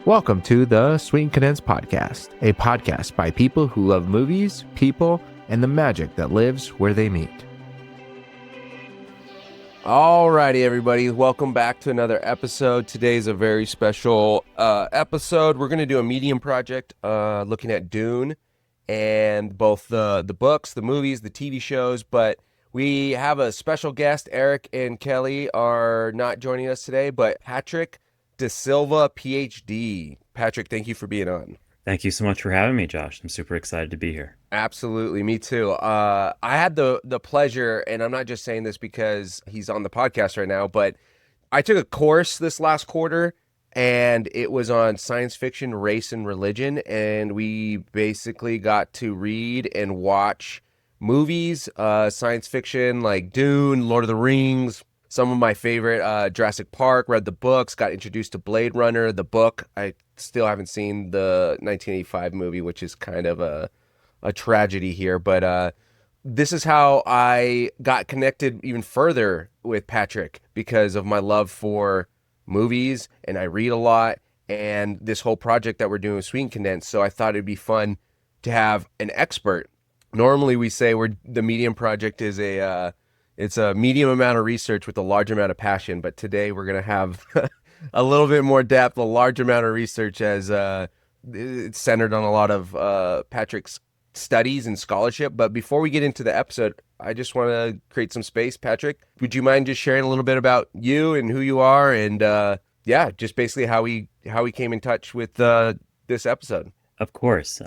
Welcome to the Sweet and Condensed Podcast, a podcast by people who love movies, people, and the magic that lives where they meet. Alrighty, everybody. Welcome back to another episode. Today's a very special episode. We're going to do a medium project looking at Dune and both the books, the movies, the TV shows, but we have a special guest. Eric and Kelly are not joining us today, but Patrick Silva, PhD. Patrick, thank you for being on. Thank you so much for having me, Josh. I'm super excited to be here. Absolutely, me too. I had the pleasure, and I'm not just saying this because he's on the podcast right now, but I took a course this last quarter, and it was on science fiction, race, and religion, and we basically got to read and watch movies, science fiction like Dune, Lord of the Rings, some of my favorite, Jurassic Park, read the books, got introduced to Blade Runner, the book. I still haven't seen the 1985 movie, which is kind of a tragedy here. But this is how I got connected even further with Patrick because of my love for movies, and I read a lot, and this whole project that we're doing with Sweet and Condensed. So I thought it'd be fun to have an expert. Normally we say the Medium Project is it's a medium amount of research with a large amount of passion, but today we're going to have a little bit more depth, a large amount of research as it's centered on a lot of Patrick's studies and scholarship. But before we get into the episode, I just want to create some space. Patrick, would you mind just sharing a little bit about you and who you are and just basically how we came in touch with this episode? Of course.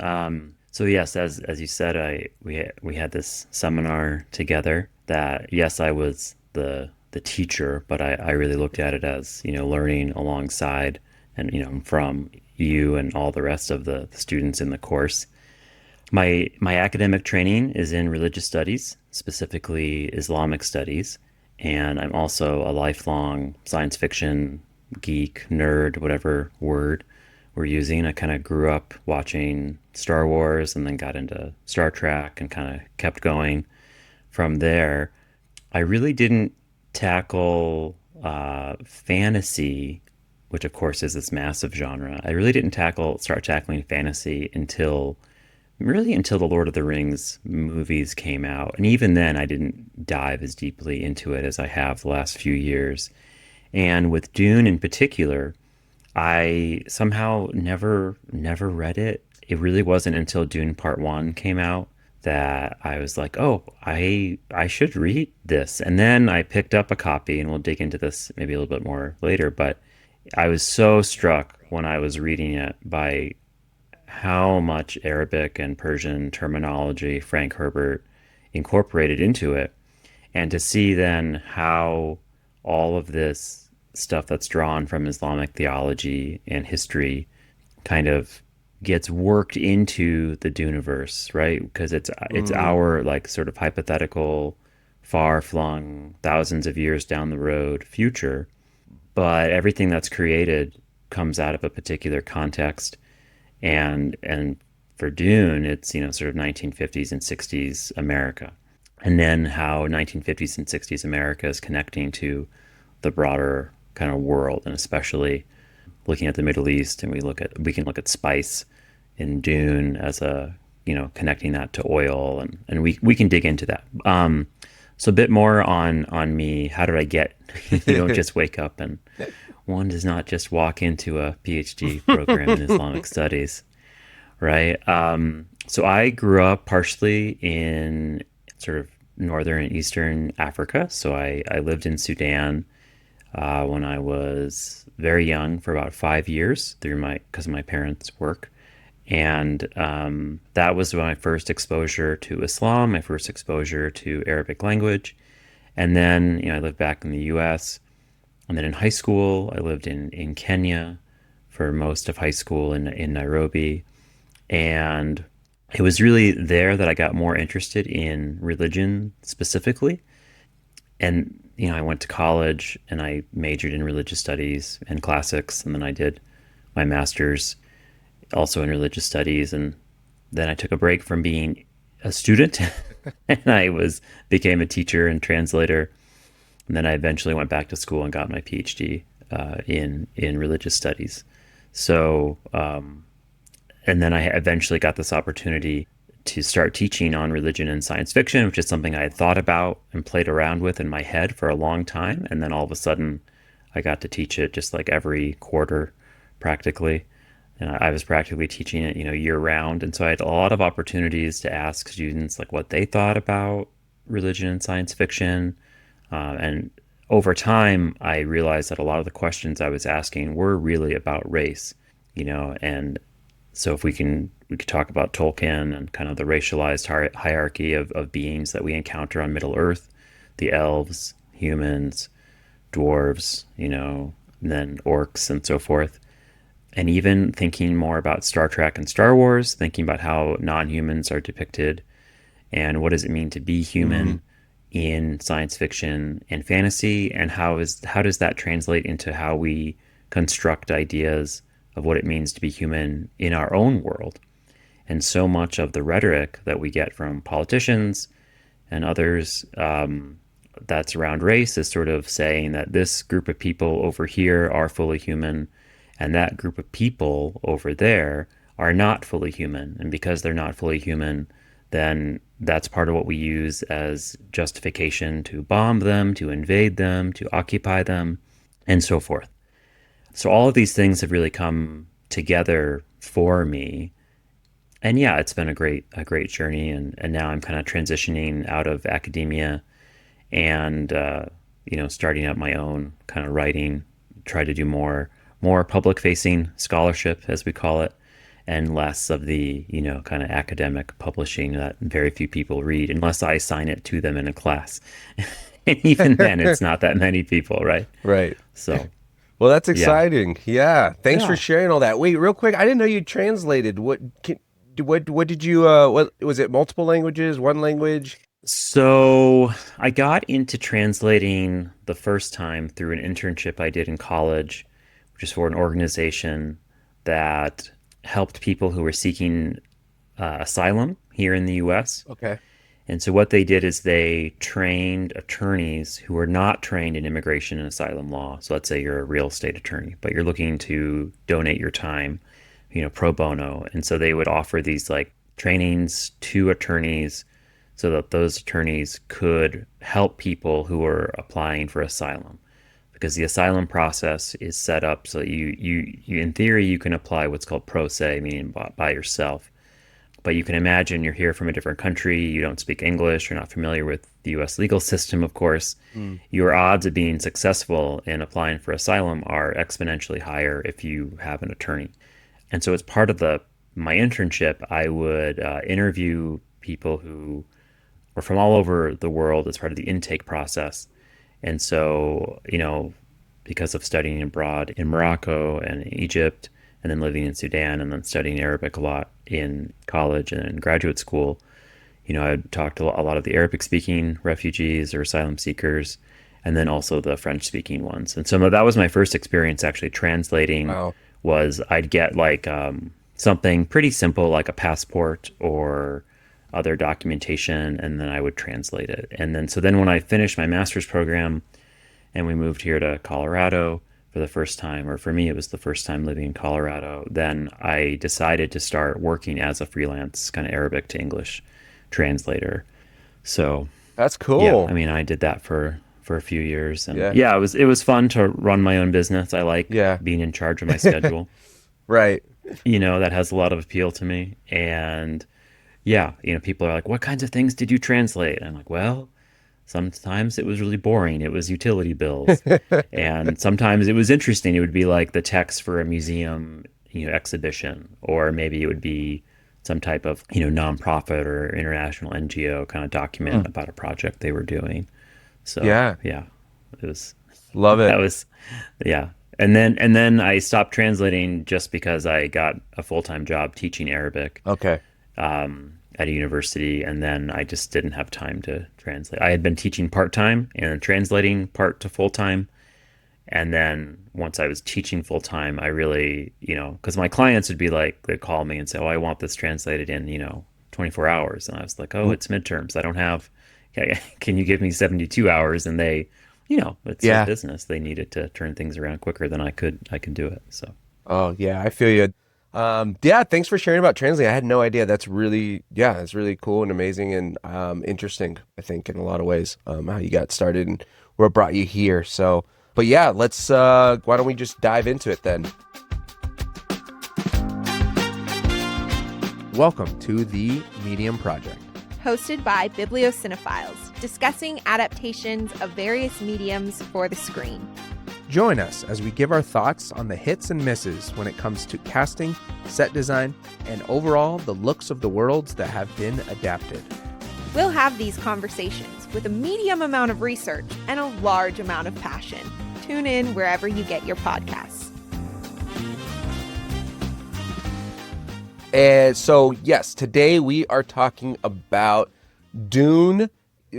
So yes, as you said, we had this seminar together. That yes, I was the teacher, but I really looked at it as learning alongside and from you and all the rest of the students in the course. My academic training is in religious studies, specifically Islamic studies, and I'm also a lifelong science fiction geek, nerd, whatever word we're using. I kind of grew up watching Star Wars and then got into Star Trek and kind of kept going from there. I really didn't tackle fantasy, which of course is this massive genre. I really didn't start tackling fantasy until the Lord of the Rings movies came out. And even then I didn't dive as deeply into it as I have the last few years. And with Dune in particular, I somehow never read it. It really wasn't until Dune Part 1 came out that I was like, oh, I should read this. And then I picked up a copy, and we'll dig into this maybe a little bit more later, but I was so struck when I was reading it by how much Arabic and Persian terminology Frank Herbert incorporated into it. And to see then how all of this stuff that's drawn from Islamic theology and history kind of gets worked into the Duneverse, right? Because it's our like sort of hypothetical, far-flung, thousands of years down the road future, but everything that's created comes out of a particular context, and for Dune, it's sort of 1950s and 60s America, and then how 1950s and 60s America is connecting to the broader kind of world, and especially looking at the Middle East, and we can look at spice in Dune as a connecting that to oil, and we can dig into that. So a bit more on me. How did I get? You don't just wake up, and one does not just walk into a PhD program in Islamic studies, right? So I grew up partially in sort of northern and eastern Africa. So I lived in Sudan when I was very young for about 5 years because of my parents' work. And that was my first exposure to Islam, my first exposure to Arabic language. And then, I lived back in the US. And then in high school, I lived in Kenya for most of high school in Nairobi. And it was really there that I got more interested in religion specifically. And, I went to college and I majored in religious studies and classics. And then I did my master's also in religious studies. And then I took a break from being a student and I became a teacher and translator. And then I eventually went back to school and got my PhD in religious studies. So, and then I eventually got this opportunity to start teaching on religion and science fiction, which is something I had thought about and played around with in my head for a long time. And then all of a sudden, I got to teach it just like every quarter practically. And I was practically teaching it, year round. And so I had a lot of opportunities to ask students like what they thought about religion and science fiction. And over time, I realized that a lot of the questions I was asking were really about race, and so if we could talk about Tolkien and kind of the racialized hierarchy of beings that we encounter on Middle Earth, the elves, humans, dwarves, and then orcs and so forth. And even thinking more about Star Trek and Star Wars, thinking about how non-humans are depicted and what does it mean to be Hmm. human in science fiction and fantasy, and how does that translate into how we construct ideas of what it means to be human in our own world. And so much of the rhetoric that we get from politicians and others that's around race is sort of saying that this group of people over here are fully human and that group of people over there are not fully human. And because they're not fully human, then that's part of what we use as justification to bomb them, to invade them, to occupy them, and so forth. So all of these things have really come together for me. And yeah, it's been a great journey. And now I'm kind of transitioning out of academia and starting out my own kind of writing, try to do more public facing scholarship as we call it, and less of the kind of academic publishing that very few people read unless I assign it to them in a class. And even then it's not that many people, right? Right. So Well, that's yeah. exciting. Yeah. Thanks for Yeah. sharing all that. Wait, real quick. I didn't know you translated. What did you what was it, multiple languages, one language? So I got into translating the first time through an internship I did in college, which is for an organization that helped people who were seeking asylum here in the US. Okay. And so what they did is they trained attorneys who were not trained in immigration and asylum law. So let's say you're a real estate attorney, but you're looking to donate your time, pro bono. And so they would offer these like trainings to attorneys so that those attorneys could help people who are applying for asylum, because the asylum process is set up so you in theory you can apply what's called pro se, meaning by yourself. But you can imagine you're here from a different country, you don't speak English, you're not familiar with the US legal system, of course. Mm. Your odds of being successful in applying for asylum are exponentially higher if you have an attorney. And so as part of the my internship, I would interview people who were from all over the world as part of the intake process. And so, because of studying abroad in Morocco and Egypt, and then living in Sudan, and then studying Arabic a lot in college and in graduate school, I'd talk to a lot of the Arabic speaking refugees or asylum seekers, and then also the French speaking ones. And so that was my first experience actually translating. Wow. Was I'd get like something pretty simple like a passport or other documentation, and then I would translate it. And then so then when I finished my master's program and we moved here to Colorado for the first time, or for me it was the first time living in Colorado, then I decided to start working as a freelance kind of Arabic to English translator. So That's yeah, I cool. mean I did that for a few years, and Yeah. yeah, it was fun to run my own business. I like Yeah. being in charge of my schedule. Right. That has a lot of appeal to me. And yeah, people are like, what kinds of things did you translate? And I'm like, well, sometimes it was really boring. It was utility bills. And sometimes it was interesting. It would be like the text for a museum, exhibition, or maybe it would be some type of, nonprofit or international NGO kind of document Mm. about a project they were doing. So Yeah. yeah, it was, Love that it. was, yeah. And then I stopped translating just because I got a full-time job teaching Arabic Okay. at a university, and then I just didn't have time to translate. I had been teaching part-time and translating part to full-time, and then once I was teaching full-time, I really, because my clients would be like, they'd call me and say, "Oh, I want this translated in, 24 hours," and I was like, "Oh, Mm. it's midterms. I don't have. Can you give me 72 hours?" And they, it's their Yeah. business. They needed to turn things around quicker than I could do it. So Oh yeah, I feel you. Yeah, thanks for sharing about translate. I had no idea. That's really, yeah, it's really cool and amazing and interesting, I think, in a lot of ways, how you got started and what brought you here. So, but yeah, let's why don't we just dive into it then? Welcome to the Medium Project. Hosted by bibliocynophiles, discussing adaptations of various mediums for the screen. Join us as we give our thoughts on the hits and misses when it comes to casting, set design, and overall the looks of the worlds that have been adapted. We'll have these conversations with a medium amount of research and a large amount of passion. Tune in wherever you get your podcasts. And so, yes, today we are talking about Dune.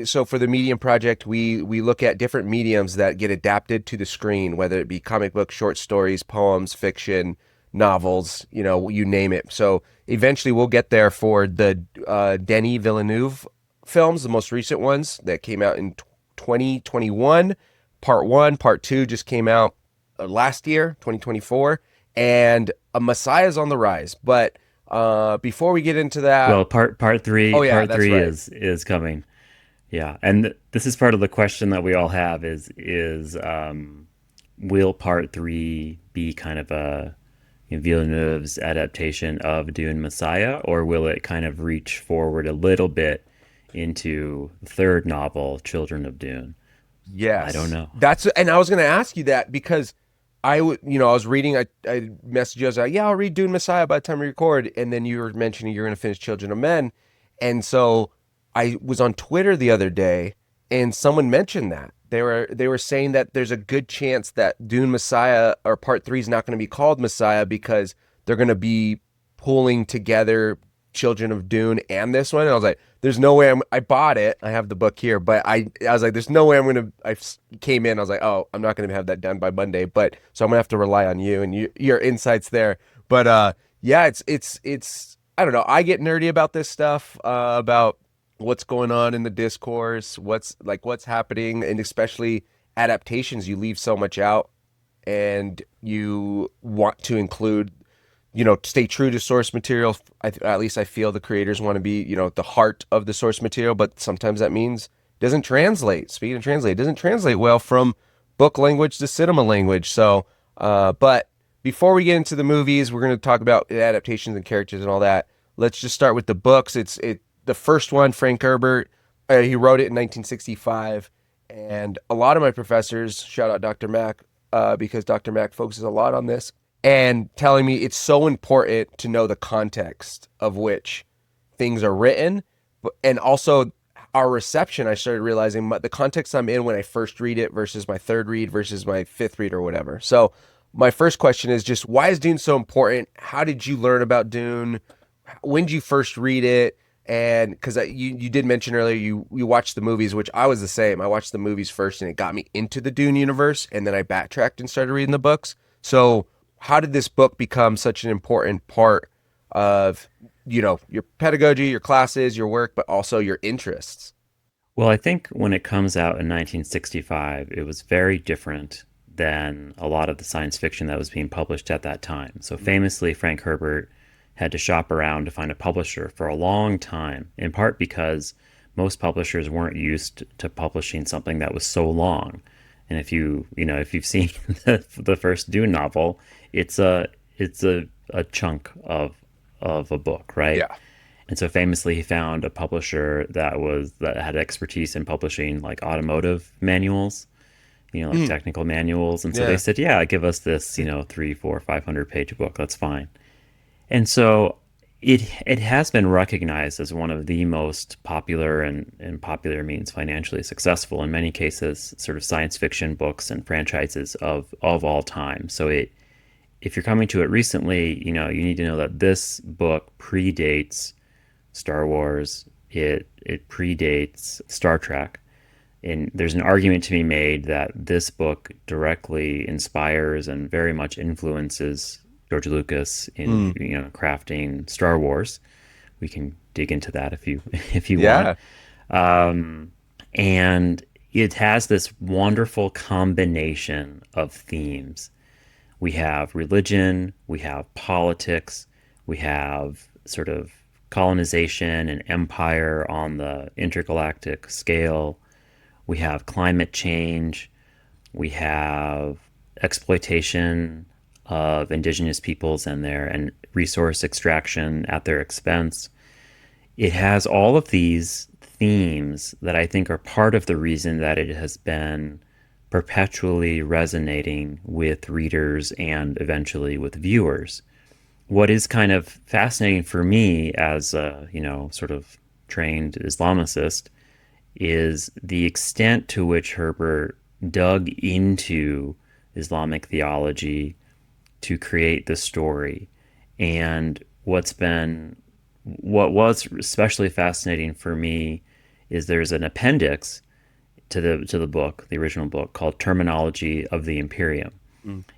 So for the Medium Project, we look at different mediums that get adapted to the screen, whether it be comic books, short stories, poems, fiction, novels, you name it. So eventually we'll get there for the Denis Villeneuve films, the most recent ones that came out in 2021. Part 1, Part 2 just came out last year, 2024, and a Messiah's on the rise. But before we get into that, Well, part three, oh yeah, part that's three right. is coming. Yeah, and this is part of the question that we all have is will part three be kind of a Villeneuve's adaptation of Dune Messiah, or will it kind of reach forward a little bit into the third novel, Children of Dune? I don't Yes, know. and I was going to ask you that because I was reading, I messaged you, I was like, yeah, I'll read Dune Messiah by the time we record. And then you were mentioning you're going to finish Children of Men. And so I was on Twitter the other day and someone mentioned that. They were saying that there's a good chance that Dune Messiah or part three is not going to be called Messiah because they're going to be pulling together Children of Dune and this one. And I was like, there's no way I bought it. I have the book here, but I was like, there's no way I came in. I was like, oh, I'm not going to have that done by Monday, but so I'm gonna have to rely on you and your insights there. But yeah, it's I don't know. I get nerdy about this stuff, about what's going on in the discourse, what's happening, and especially adaptations. You leave so much out, and you want to include, stay true to source material. At least I feel the creators want to be, the heart of the source material, but sometimes that means it doesn't translate. Speaking of translate, it doesn't translate well from book language to cinema language. So, but before we get into the movies, we're going to talk about adaptations and characters and all that. Let's just start with the books. The first one, Frank Herbert. He wrote it in 1965, and a lot of my professors, shout out Dr. Mack, because Dr. Mack focuses a lot on this, and telling me it's so important to know the context of which things are written, and also our reception. I started realizing the context I'm in when I first read it versus my third read versus my fifth read or whatever. So my first question is just, why is Dune so important? How did you learn about Dune? When did you first read it? And because you did mention earlier you watched the movies, which I was the same. I watched the movies first and it got me into the Dune universe, and then I backtracked and started reading the books. So how did this book become such an important part of, your pedagogy, your classes, your work, but also your interests? Well, I think when it comes out in 1965, it was very different than a lot of the science fiction that was being published at that time. So famously, Frank Herbert had to shop around to find a publisher for a long time, in part because most publishers weren't used to publishing something that was so long. And if you've seen the first Dune novel, it's a chunk of a book, right? Yeah. And so famously, he found a publisher that had expertise in publishing like automotive manuals, like Mm, technical manuals. And so they yeah. said, yeah, give us this, 3, 4, 500-page book. That's fine. And so it has been recognized as one of the most popular, and popular means financially successful in many cases, sort of science fiction books and franchises of all time. So if you're coming to it recently, you need to know that this book predates Star Wars. It predates Star Trek. And there's an argument to be made that this book directly inspires and very much influences George Lucas in Mm, crafting Star Wars. We can dig into that if you want. yeah. And it has this wonderful combination of themes We have religion, we have politics, we have sort of colonization and empire on the intergalactic scale. We have climate change. We have exploitation of indigenous peoples and resource extraction at their expense. It has all of these themes that I think are part of the reason that it has been perpetually resonating with readers and eventually with viewers. What is kind of fascinating for me as a, sort of trained Islamicist is the extent to which Herbert dug into Islamic theology to create the story. And what was especially fascinating for me is there's an appendix to the book, the original book, called Terminology of the Imperium.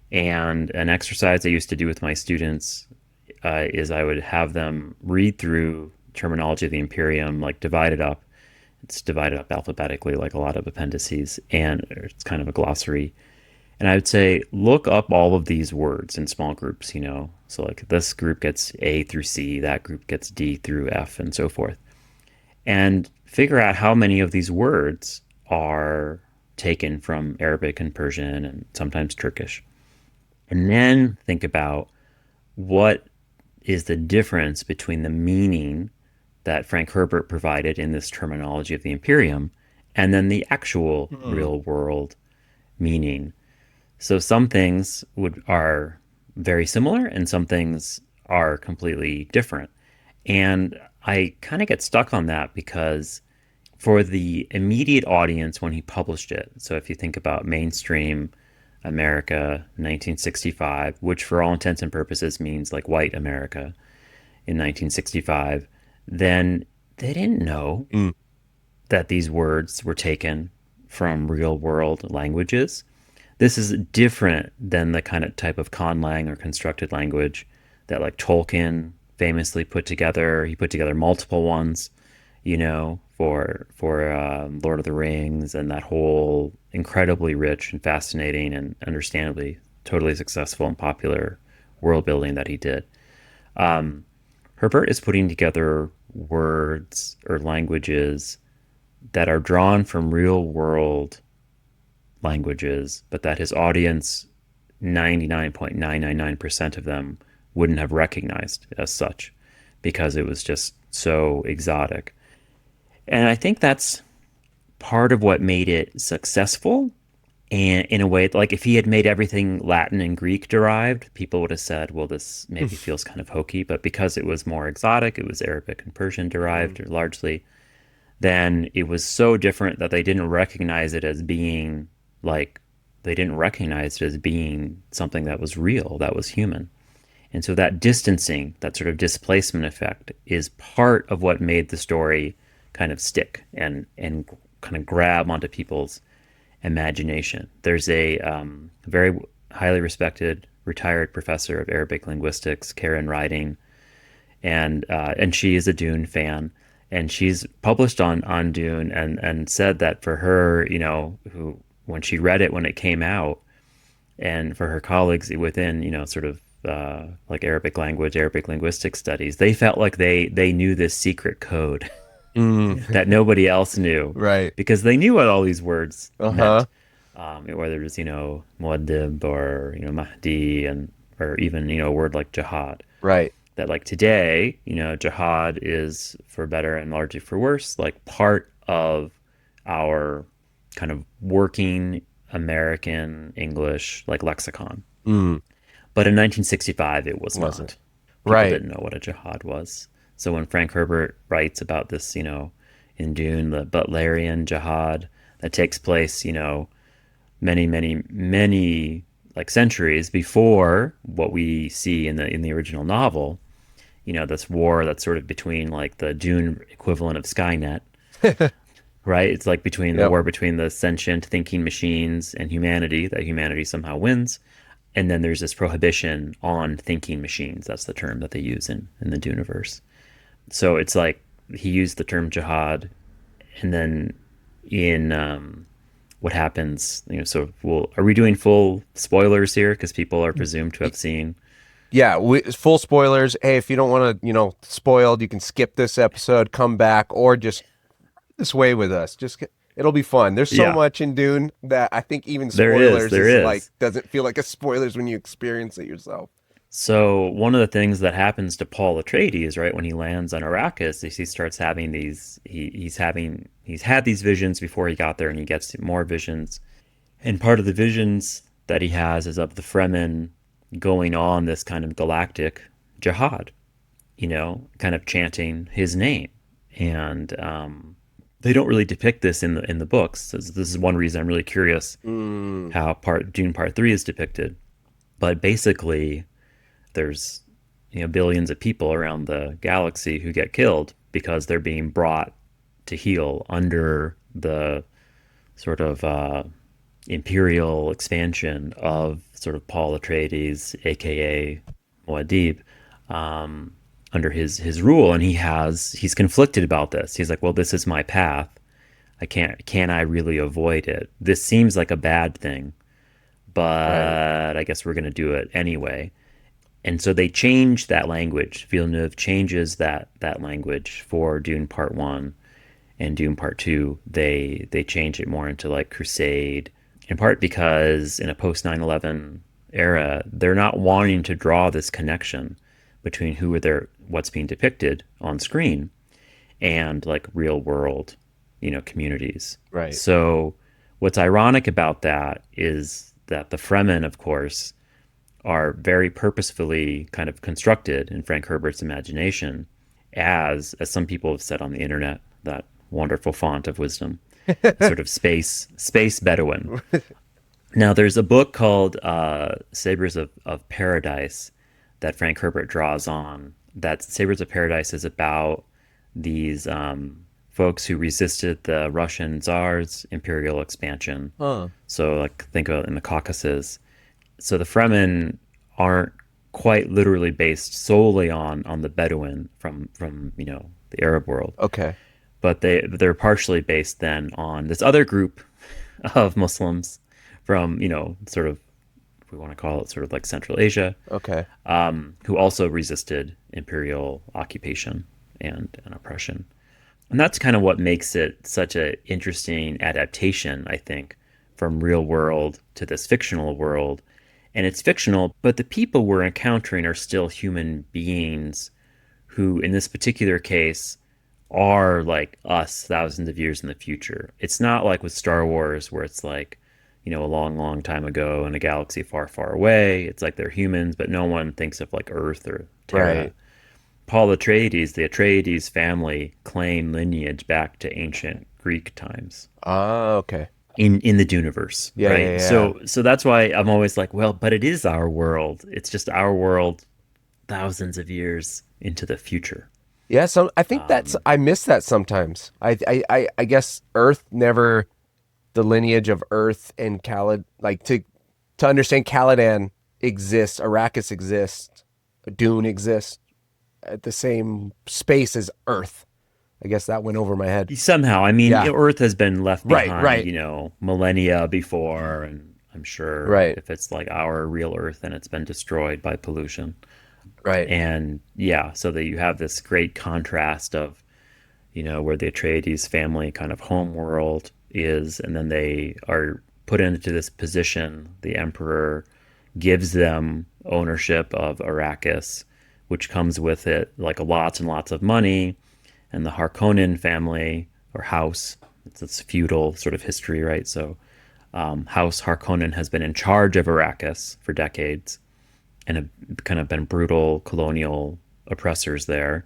And an exercise I used to do with my students is I would have them read through Terminology of the Imperium, like divided up. It's divided up alphabetically, like a lot of appendices, and it's kind of a glossary. And I would say, look up all of these words in small groups, So like this group gets A through C, that group gets D through F, and so forth. And figure out how many of these words are taken from Arabic and Persian and sometimes Turkish. And then think about what is the difference between the meaning that Frank Herbert provided in this Terminology of the Imperium and then the actual real world meaning. So some things are very similar and some things are completely different. And I kind of get stuck on that because for the immediate audience when he published it, so if you think about mainstream America 1965, which for all intents and purposes means like white America in 1965, then they didn't know that these words were taken from real world languages. This is different than the kind of type of conlang or constructed language that like Tolkien famously put together. He put together multiple ones, for Lord of the Rings, and that whole incredibly rich and fascinating and understandably totally successful and popular world building that he did. Herbert is putting together words or languages that are drawn from real world languages, but that his audience, 99.999% of them, wouldn't have recognized as such because it was just so exotic. And I think that's part of what made it successful. And in a way, like if he had made everything Latin and Greek derived, people would have said, well, this maybe feels kind of hokey. But because it was more exotic, it was Arabic and Persian derived largely, then it was so different that they didn't recognize it as being something that was real, that was human. And so that distancing, that sort of displacement effect is part of what made the story kind of stick and kind of grab onto people's imagination. There's a very highly respected retired professor of Arabic linguistics, Karen Riding, and she is a Dune fan, and she's published on Dune and said that for her, who when she read it when it came out, and for her colleagues within sort of like Arabic language, Arabic linguistic studies, they felt like they knew this secret code that nobody else knew, Right. Because they knew what all these words meant, whether it was muaddib or mahdi or even a word like jihad. Right. That like today, jihad is, for better and largely for worse, like part of our kind of working American English like lexicon. But in 1965, it was not. People didn't know what a jihad was. So when Frank Herbert writes about this, in Dune, the Butlerian jihad that takes place, many, many, many like centuries before what we see in the original novel, this war that's sort of between like the Dune equivalent of Skynet, right? It's like between the war between the sentient thinking machines and humanity, that humanity somehow wins. And then there's this prohibition on thinking machines. That's the term that they use in the Duneverse. So it's like he used the term jihad, and then in what happens. So are we doing full spoilers here? Because people are presumed to have seen. Yeah, full spoilers. Hey, if you don't want to, spoiled, you can skip this episode, come back, or just this way with us. It'll be fun. There's so Yeah, much in Dune that I think even there is. spoilers There is like is. doesn't feel like a spoilers when you experience it yourself. So one of the things that happens to Paul Atreides, right, when he lands on Arrakis, is he starts having these. He's had these visions before he got there, and he gets more visions. And part of the visions that he has is of the Fremen going on this kind of galactic jihad, kind of chanting his name. And they don't really depict this in the books. So this is one reason I'm really curious how Dune Part 3 is depicted. But basically, there's billions of people around the galaxy who get killed because they're being brought to heal under the sort of imperial expansion of sort of Paul Atreides, aka Muad'Dib, under his rule, and he's conflicted about this. He's like, well, this is my path. Can I really avoid it? This seems like a bad thing, but right. I guess we're going to do it anyway. And so they change that language. Villeneuve changes that language for Dune Part 1 and Dune Part 2. They change it more into like crusade, in part because in a post 9/11 era, they're not wanting to draw this connection between what's being depicted on screen and like real world, communities. Right. So what's ironic about that is that the Fremen, of course, are very purposefully kind of constructed in Frank Herbert's imagination as some people have said on the internet, that wonderful font of wisdom, sort of space Bedouin. Now, there's a book called Sabers of Paradise that Frank Herbert draws on. That Sabers of Paradise is about these folks who resisted the Russian Tsar's imperial expansion. Huh. So, like, think of it in the Caucasus. So the Fremen aren't quite literally based solely on the Bedouin from the Arab world. Okay. But they're partially based then on this other group of Muslims from, sort of, we want to call it sort of like Central Asia. Okay. Who also resisted imperial occupation and oppression. And that's kind of what makes it such an interesting adaptation, I think, from real world to this fictional world. And it's fictional, but the people we're encountering are still human beings who, in this particular case, are like us thousands of years in the future. It's not like with Star Wars where it's like, a long, long time ago in a galaxy far, far away. It's like they're humans, but no one thinks of like Earth or Terra. Right. Paul Atreides, the Atreides family, claim lineage back to ancient Greek times. Okay. In the Duneverse, yeah, right? Yeah. So that's why I'm always like, well, but it is our world. It's just our world thousands of years into the future. Yeah, so I think I miss that sometimes. I guess Earth never, the lineage of Earth and Khalid, like to understand Caladan exists, Arrakis exists, Dune exists at the same space as Earth. I guess that went over my head. Somehow, I mean, Earth has been left behind, right. Millennia before, and I'm sure if it's like our real Earth, then it's been destroyed by pollution. Right. And so that you have this great contrast of, where the Atreides family kind of home world is, and then they are put into this position. The Emperor gives them ownership of Arrakis, which comes with it like lots and lots of money. And the Harkonnen family or house, it's this feudal sort of history, right? So House Harkonnen has been in charge of Arrakis for decades and have kind of been brutal colonial oppressors there.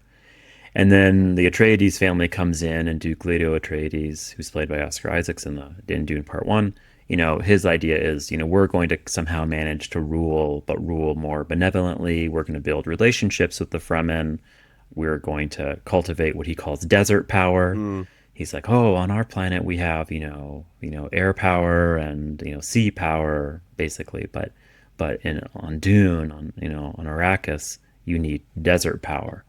And then the Atreides family comes in, and Duke Leto Atreides, who's played by Oscar Isaacs in Dune Part 1, his idea is, we're going to somehow manage to rule, but rule more benevolently. We're going to build relationships with the Fremen. We're going to cultivate what he calls desert power. He's like, on our planet we have, air power and, sea power, basically. But on Dune, on Arrakis, you need desert power.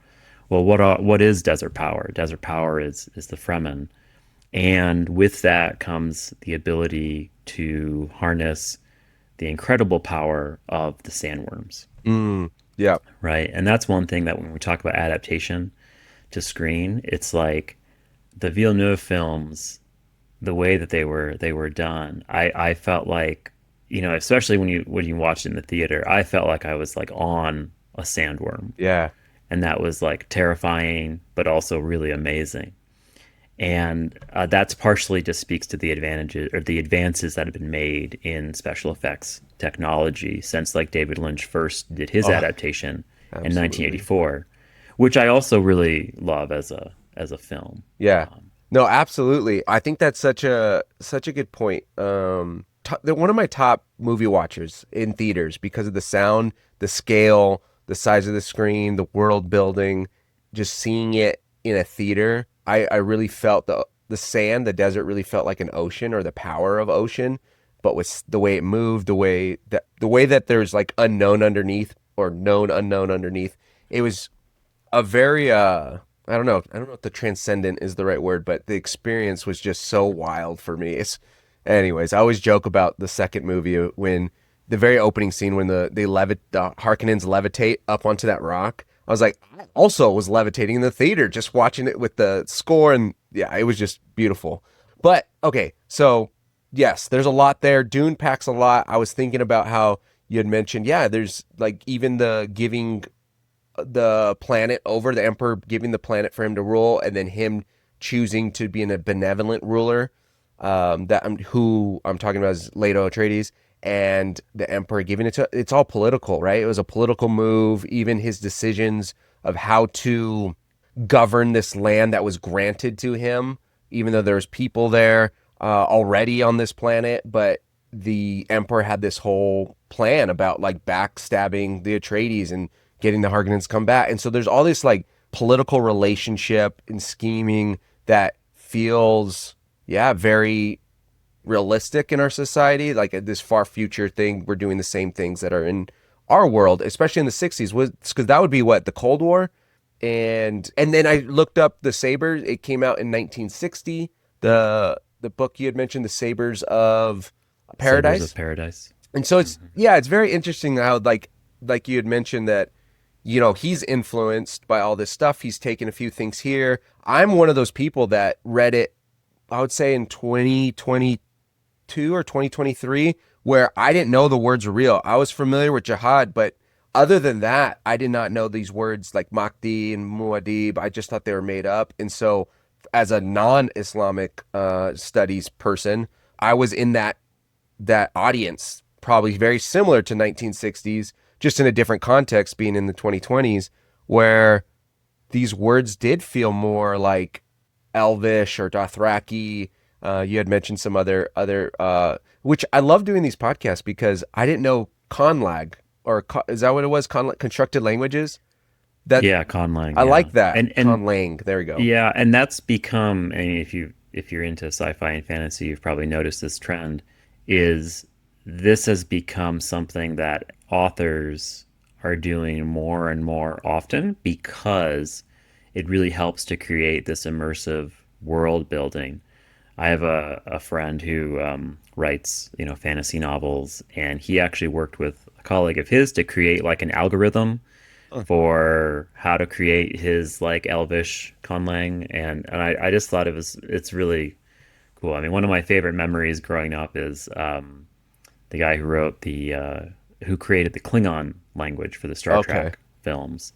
Well, what is desert power? Desert power is the Fremen. And with that comes the ability to harness the incredible power of the sandworms, Yeah. right? And that's one thing that when we talk about adaptation to screen, it's like the Villeneuve films, the way that they were done, I felt like, especially when you watched it in the theater, I felt like I was like on a sandworm, Yeah. and that was like terrifying, but also really amazing. And that's partially just speaks to the advantages or the advances that have been made in special effects technology since like David Lynch first did his Oh, adaptation in absolutely. 1984, which I also really love as a film. Yeah. No, absolutely. I think that's such a good point. They're one of my top movie watchers in theaters because of the sound, the scale, the size of the screen, the world building, just seeing it in a theater. I really felt the sand, the desert really felt like an ocean or the power of ocean, but with the way it moved, the way that there's like unknown underneath or known unknown underneath. It was a very I don't know if the transcendent is the right word, but the experience was just so wild for me. It's anyways, I always joke about the second movie when the very opening scene when the Harkonnens levitate up onto that rock. I was like, I also was levitating in the theater just watching it with the score, and yeah, it was just beautiful. But okay, so yes, there's a lot there. Dune packs a lot. I was thinking about how you had mentioned, yeah, there's like even the giving the planet over, the emperor giving the planet for him to rule, and then him choosing to be a benevolent ruler. Who I'm talking about is Leto Atreides, and the emperor giving it to. It's all political, right? It was a political move. Even his decisions of how to govern this land that was granted to him, even though there's people there already on this planet, but the emperor had this whole plan about like backstabbing the Atreides and getting the Harkonnens to come back. And so there's all this like political relationship and scheming that feels, yeah, very realistic in our society. Like this far future thing, we're doing the same things that are in our world, especially in the 60s, was because that would be what, the Cold War. And then I looked up the Sabers. It came out in 1960. The book you had mentioned, The Sabers of Sabers of Paradise. Paradise. And so it's very interesting how like you had mentioned that he's influenced by all this stuff. He's taken a few things here. I'm one of those people that read it, I would say in 2022 or 2023, where I didn't know the words were real. I was familiar with jihad, but other than that, I did not know these words like Mahdi and Muad'Dib. I just thought they were made up. And so as a non-Islamic studies person, I was in that audience, probably very similar to 1960s, just in a different context, being in the 2020s, where these words did feel more like Elvish or Dothraki. You had mentioned some other, which I love doing these podcasts because I didn't know conlag is that what it was? Constructed languages. That Yeah, conlang. I Yeah, like that and conlang. There we go. yeah, and that's become. I mean, if you're into sci-fi and fantasy, you've probably noticed this trend. Is this has become something that authors are doing more and more often because it really helps to create this immersive world building. I have a friend who writes, fantasy novels, and he actually worked with a colleague of his to create like an algorithm for how to create his like Elvish conlang, and I just thought it's really cool. I mean, one of my favorite memories growing up is the guy who wrote who created the Klingon language for the Star Okay. Trek films.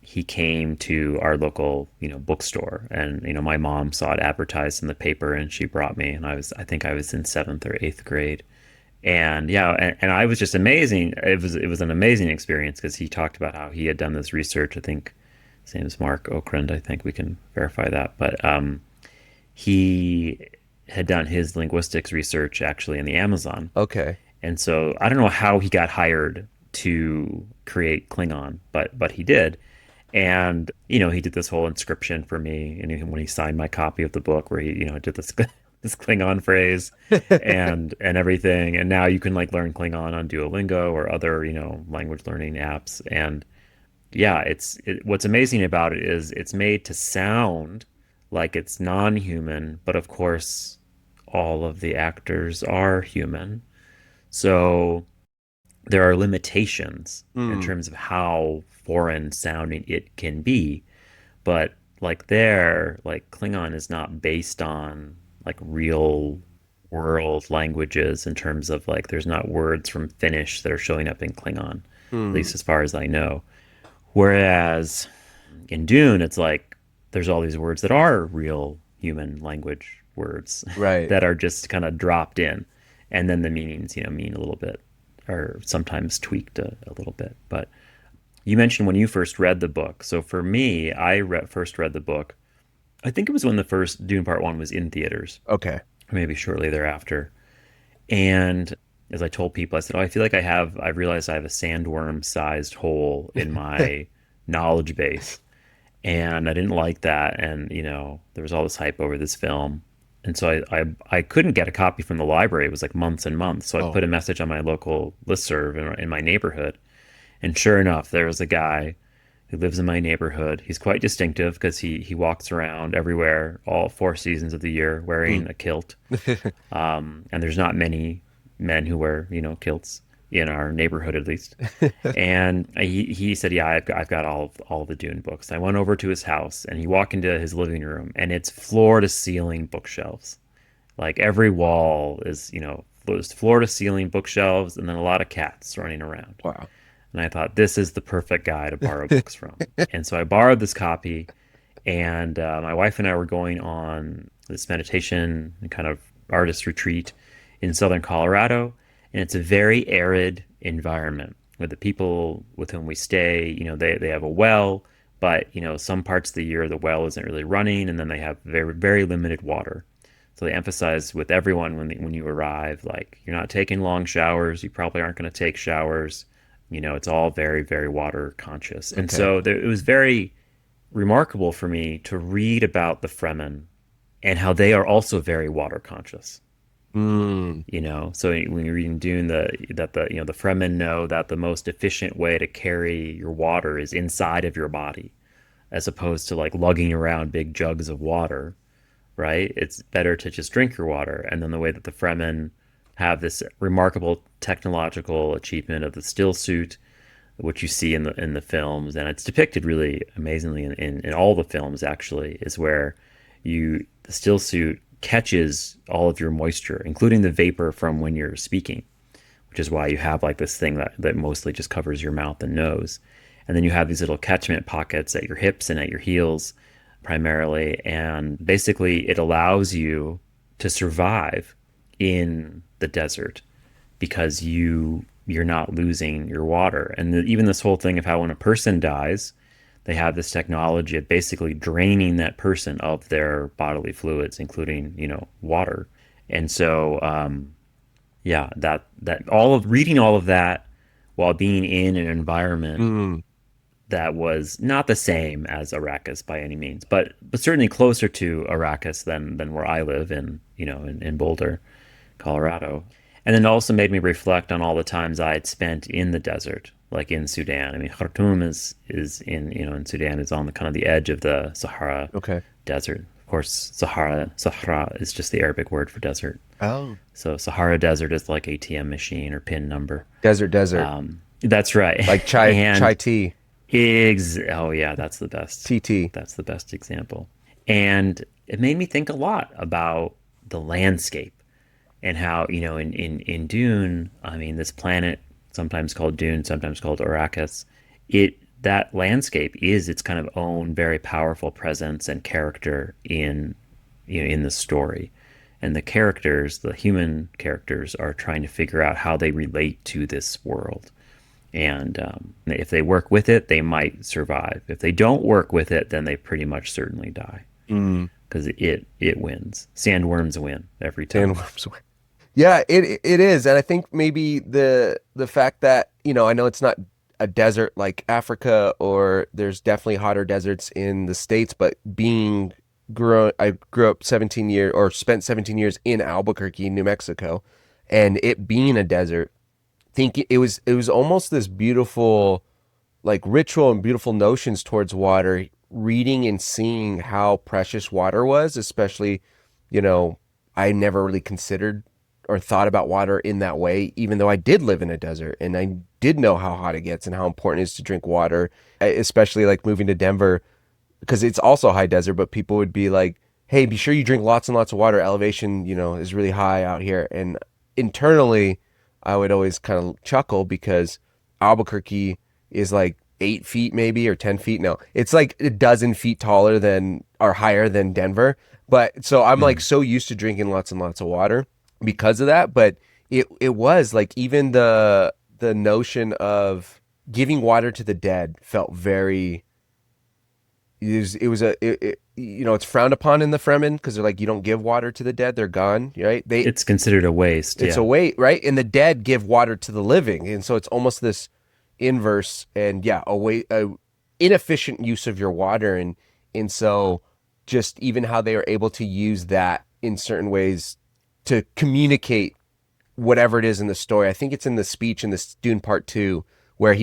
He came to our local, bookstore, and my mom saw it advertised in the paper, and she brought me, and I think I was in seventh or eighth grade, and yeah, and I was just amazing. It was an amazing experience because he talked about how he had done this research. I think his name is Mark Okrand. I think we can verify that, but he had done his linguistics research actually in the Amazon. Okay. And so I don't know how he got hired to create Klingon, but he did. And he did this whole inscription for me, and when he signed my copy of the book, where he did this this Klingon phrase and everything. And now you can like learn Klingon on Duolingo or other language learning apps. And yeah, what's amazing about it is it's made to sound like it's non-human, but of course all of the actors are human. So there are limitations in Mm, terms of how foreign sounding it can be. But like there, like Klingon is not based on like real world languages in terms of like there's not words from Finnish that are showing up in Klingon, at mm, least as far as I know. Whereas in Dune, it's like there's all these words that are real human language words right. that are just kind of dropped in, and then the meanings, mean a little bit, or sometimes tweaked a little bit. But you mentioned when you first read the book. So for me, first read the book. I think it was when the first Dune Part One was in theaters, Okay. maybe shortly thereafter. And as I told people, I said, "Oh, I feel like I realized I have a sandworm-sized hole in my knowledge base." And I didn't like that. And there was all this hype over this film, and so I couldn't get a copy from the library. It was like months and months. So I Oh, put a message on my local listserv in my neighborhood, and sure enough, there was a guy who lives in my neighborhood. He's quite distinctive because he walks around everywhere, all 4 seasons of the year, mm. wearing a kilt. And there's not many men who wear kilts in our neighborhood, at least. And he said, "Yeah, I've got all the Dune books." I went over to his house, and he walked into his living room, and it's floor to ceiling bookshelves. Like every wall is there's floor to ceiling bookshelves, and then a lot of cats running around. Wow. And I thought, this is the perfect guy to borrow books from. And so I borrowed this copy, and my wife and I were going on this meditation and kind of artist retreat in southern Colorado. And it's a very arid environment with the people with whom we stay. They have a well, but some parts of the year the well isn't really running, and then they have very, very limited water. So they emphasize with everyone when you arrive, like you're not taking long showers. You probably aren't going to take showers. It's all very, very water conscious. And Okay. so it was very remarkable for me to read about the Fremen and how they are also very water conscious. Mm, So when you're reading Dune, the Fremen know that the most efficient way to carry your water is inside of your body, as opposed to like lugging around big jugs of water, right? It's better to just drink your water. And then the way that the Fremen have this remarkable technological achievement of the still suit, which you see in the films, and it's depicted really amazingly in all the films actually, is where the still suit catches all of your moisture, including the vapor from when you're speaking, which is why you have like this thing that mostly just covers your mouth and nose. And then you have these little catchment pockets at your hips and at your heels primarily. And basically it allows you to survive in the desert because you're not losing your water. And even this whole thing of how when a person dies, they have this technology of basically draining that person of their bodily fluids, including, water. And so, yeah, that all of reading all of that while being in an environment mm. that was not the same as Arrakis by any means, but certainly closer to Arrakis than where I live in Boulder, Colorado. And then it also made me reflect on all the times I had spent in the desert, like in Sudan. I mean, Khartoum is in Sudan is on the kind of the edge of the Sahara Okay. Desert. Of course, Sahara is just the Arabic word for desert. Oh. So Sahara Desert is like ATM machine or PIN number. Desert. That's right. Like chai And tea. oh yeah, that's the best. TT. That's the best example. And it made me think a lot about the landscape and how, in Dune, I mean, this planet, sometimes called Dune, sometimes called Arrakis, that landscape is its kind of own very powerful presence and character in the story. And the characters, the human characters, are trying to figure out how they relate to this world. And if they work with it, they might survive. If they don't work with it, then they pretty much certainly die Mm. because it wins. Sandworms win every time. Sandworms. Yeah, it is, and I think maybe the fact that I know it's not a desert like Africa, or there's definitely hotter deserts in the States, but I grew up 17 years or spent 17 years in Albuquerque, New Mexico, and it being a desert, thinking it was almost this beautiful like ritual and beautiful notions towards water reading and seeing how precious water was, especially, I never really considered or thought about water in that way, even though I did live in a desert and I did know how hot it gets and how important it is to drink water, especially like moving to Denver because it's also high desert, but people would be like, hey, be sure you drink lots and lots of water. Elevation, is really high out here. And internally, I would always kind of chuckle because Albuquerque is like 8 feet maybe or 10 feet. No, it's like a dozen feet taller than or higher than Denver. But so I'm like so used to drinking lots and lots of water because of that. But it was like even the notion of giving water to the dead felt very. It's frowned upon in the Fremen because they're like, you don't give water to the dead, they're gone, right? It's considered a waste. It's a waste, right? And the dead give water to the living, and so it's almost this inverse and a inefficient use of your water, and so just even how they are able to use that in certain ways to communicate whatever it is in the story. I think it's in the speech in this Dune Part 2 where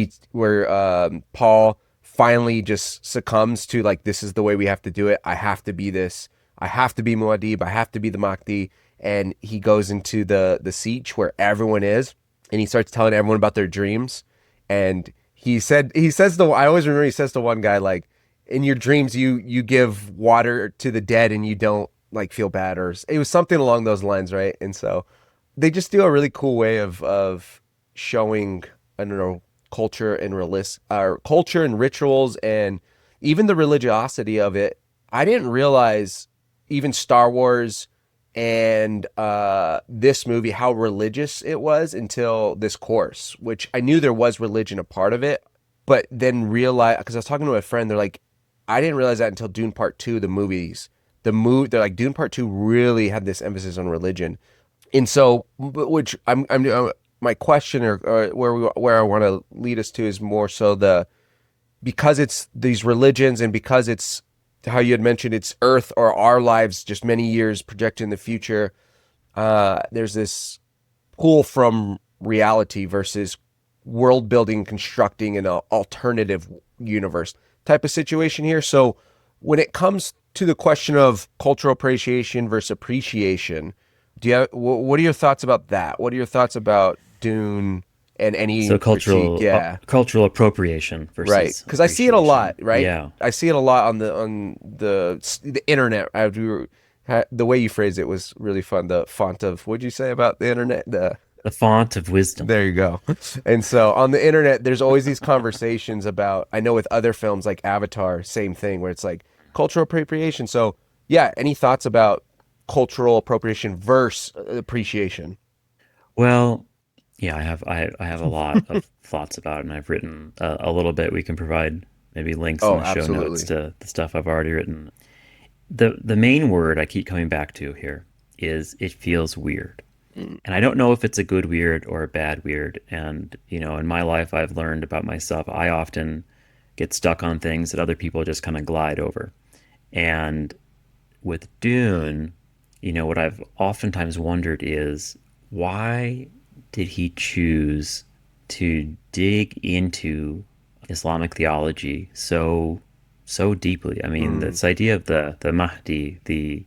Paul finally just succumbs to like, this is the way we have to do it. I have to be this. I have to be Muad'Dib. I have to be the Mahdi. And he goes into the siege where everyone is, and he starts telling everyone about their dreams. And he says I always remember he says to one guy, like, in your dreams, you give water to the dead and you don't like feel bad, or it was something along those lines, right? And so they just do a really cool way of showing, I don't know, culture and rituals and even the religiosity of it. I didn't realize even Star Wars and this movie, how religious it was until this course, which I knew there was religion a part of it, but then realized, because I was talking to a friend, they're like, I didn't realize that until Dune Part 2, the movies. They're like, Dune Part 2 really had this emphasis on religion. And so, which I'm my question or where I want to lead us to is more so because it's these religions and because it's how you had mentioned it's Earth or our lives just many years projected in the future. There's this pull from reality versus world building, constructing an alternative universe type of situation here. So when it comes to the question of cultural appreciation versus appreciation, what are your thoughts about that? What are your thoughts about Dune and any cultural appropriation versus right? Because I see it a lot, right? Yeah, I see it a lot on the internet. The way you phrased it was really fun. The font of, what'd you say about the internet? The font of wisdom. There you go. And so on the internet, there's always these conversations about, I know with other films like Avatar, same thing, where it's like cultural appropriation. So yeah, any thoughts about cultural appropriation versus appreciation? Well, yeah, I have a lot of thoughts about it, and I've written a little bit. We can provide maybe links in the show notes to the stuff I've already written. The main word I keep coming back to here is it feels weird. And I don't know if it's a good weird or a bad weird. And, in my life, I've learned about myself, I often get stuck on things that other people just kind of glide over. And with Dune, what I've oftentimes wondered is, why did he choose to dig into Islamic theology so deeply? I mean, this idea of the Mahdi, the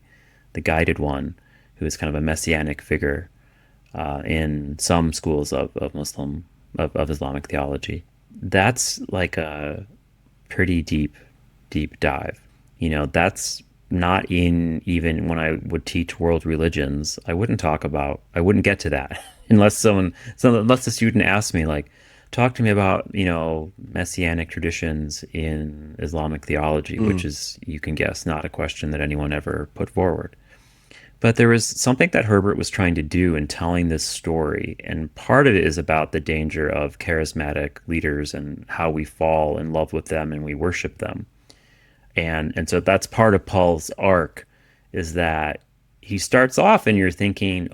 guided one, who is kind of a messianic figure in some schools of Islamic theology, that's like a pretty deep dive. That's not in, even when I would teach world religions, I wouldn't get to that unless unless the student asked me, like, talk to me about, messianic traditions in Islamic theology, which is, you can guess, not a question that anyone ever put forward. But there was something that Herbert was trying to do in telling this story, and part of it is about the danger of charismatic leaders and how we fall in love with them and we worship them. And so that's part of Paul's arc, is that he starts off and you're thinking,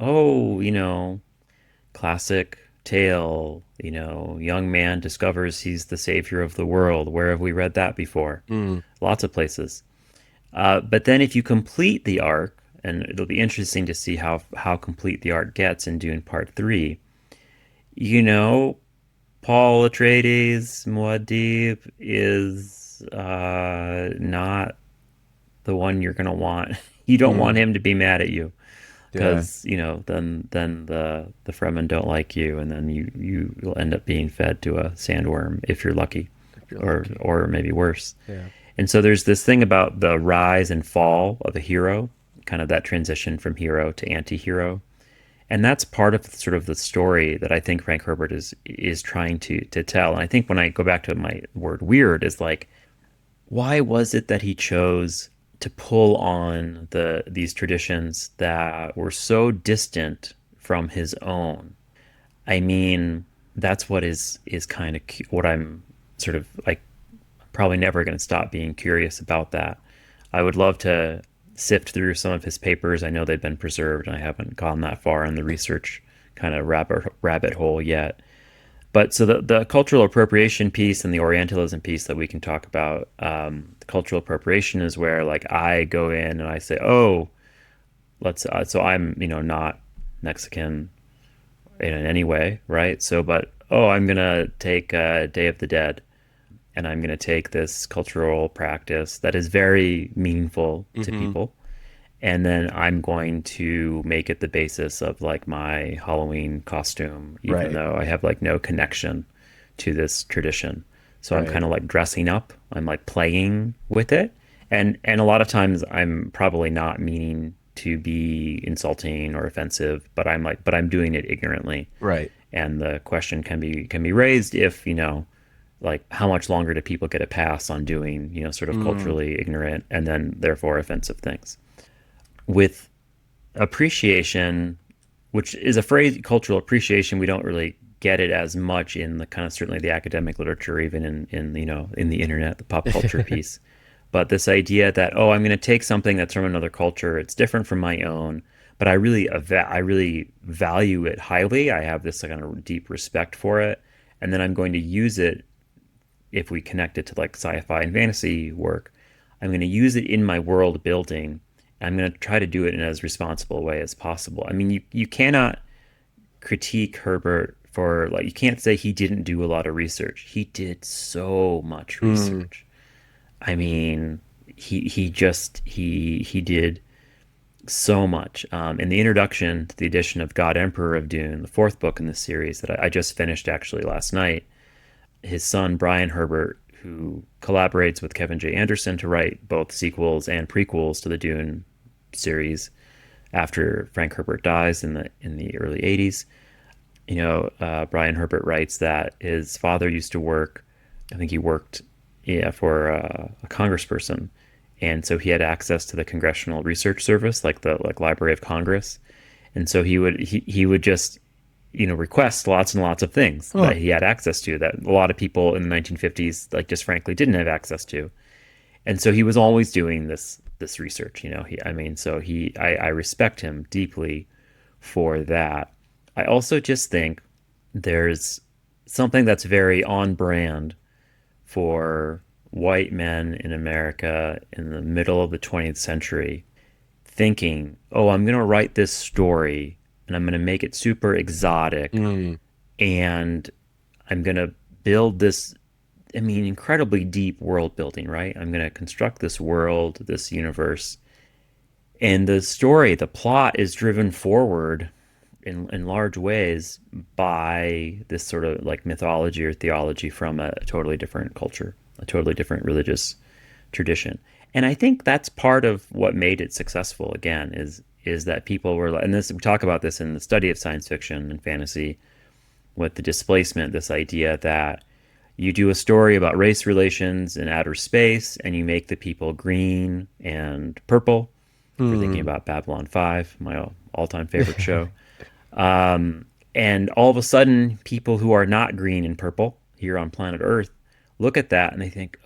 classic tale, young man discovers he's the savior of the world. Where have we read that before? Lots of places. But then if you complete the arc, and it'll be interesting to see how complete the arc gets in Dune Part 3, Paul Atreides, Muad'Dib, is is not the one you're going to want. You don't want him to be mad at you Yeah. because, then the Fremen don't like you, and then you'll end up being fed to a sandworm if you're lucky, If you're or lucky. or maybe worse. Yeah. And so there's this thing about the rise and fall of a hero, kind of that transition from hero to anti-hero. And that's part of sort of the story that I think Frank Herbert is trying to tell. And I think when I go back to my word weird, is like, why was it that he chose to pull on these traditions that were so distant from his own? I mean, that's what is kind of what I'm sort of like, probably never going to stop being curious about that. I would love to sift through some of his papers. I know they've been preserved, and I haven't gone that far in the research kind of rabbit hole yet. But so the cultural appropriation piece and the Orientalism piece that we can talk about, the cultural appropriation is where like I go in and I say, oh, so I'm not Mexican in any way, right? So, but I'm gonna take Day of the Dead, and I'm gonna take this cultural practice that is very meaningful to people, and then I'm going to make it the basis of like my Halloween costume, even Right. though I have like no connection to this tradition. So I'm Right. kind of like dressing up. I'm like playing with it, and a lot of times I'm probably not meaning to be insulting or offensive, but I'm doing it ignorantly. Right. And the question can be raised if like how much longer do people get a pass on doing sort of culturally ignorant and then therefore offensive things. With appreciation, which is a phrase, cultural appreciation, we don't really get it as much in the kind of certainly the academic literature, even in the internet, the pop culture piece. But this idea that I'm going to take something that's from another culture, it's different from my own, but I really value it highly. I have this kind of deep respect for it, and then I'm going to use it. If we connect it to like sci-fi and fantasy work, I'm going to use it in my world building. I'm going to try to do it in as responsible a way as possible. I mean, you cannot critique Herbert for like, you can't say he didn't do a lot of research. He did so much research. I mean, he did so much. In the introduction to the edition of God Emperor of Dune, the fourth book in the series that I just finished actually last night, his son Brian Herbert, who collaborates with Kevin J. Anderson to write both sequels and prequels to the Dune series after Frank Herbert dies in the early 80s. Brian Herbert writes that his father used to work, I think he worked for a congressperson, and so he had access to the Congressional Research Service, like the Library of Congress, and so he would just request lots and lots of things that he had access to that a lot of people in the 1950s like just frankly didn't have access to. And so he was always doing this research, I respect him deeply for that. I also just think there's something that's very on brand for white men in America in the middle of the 20th century thinking, I'm going to write this story and I'm going to make it super exotic, and I'm going to build this, incredibly deep world building, right? I'm going to construct this world, this universe, and the story, the plot is driven forward in large ways by this sort of like mythology or theology from a totally different culture, a totally different religious tradition. And I think that's part of what made it successful, again, is that people were, and this, we talk about this in the study of science fiction and fantasy with the displacement, this idea that you do a story about race relations in outer space and you make the people green and purple. We're thinking about Babylon 5, my all-time favorite show. And all of a sudden, people who are not green and purple here on planet Earth look at that and they think,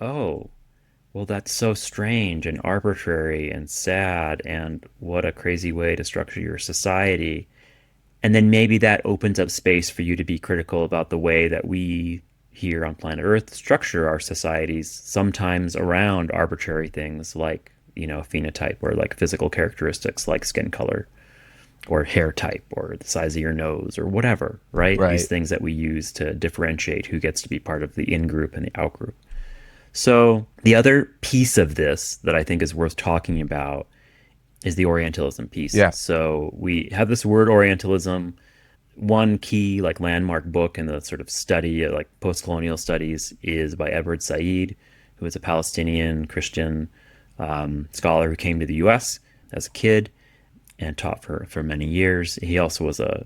well, that's so strange and arbitrary and sad, and what a crazy way to structure your society. And then maybe that opens up space for you to be critical about the way that we here on planet Earth structure our societies, sometimes around arbitrary things like, phenotype, or like physical characteristics like skin color or hair type or the size of your nose or whatever, right? These things that we use to differentiate who gets to be part of the in-group and the out-group. So the other piece of this that I think is worth talking about is the Orientalism piece. Yeah. So we have this word Orientalism. One key like landmark book in the sort of study like post-colonial studies is by Edward Said, who is a Palestinian Christian scholar who came to the U.S. as a kid and taught for many years. He also was a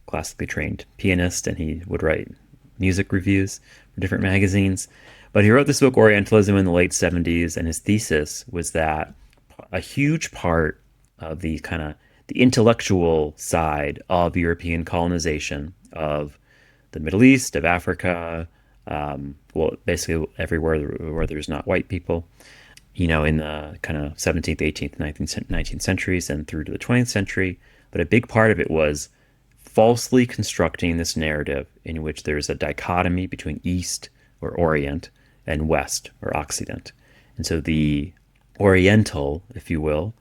classically trained pianist, and he would write music reviews for different magazines. But he wrote this book Orientalism in the late 70s, and his thesis was that a huge part of the kind of the intellectual side of European colonization of the Middle East, of Africa, basically everywhere where there's not white people, in the kind of 17th, 18th, 19th centuries and through to the 20th century. But a big part of it was falsely constructing this narrative in which there's a dichotomy between East or Orient and West or Occident. And so the Oriental, if you will,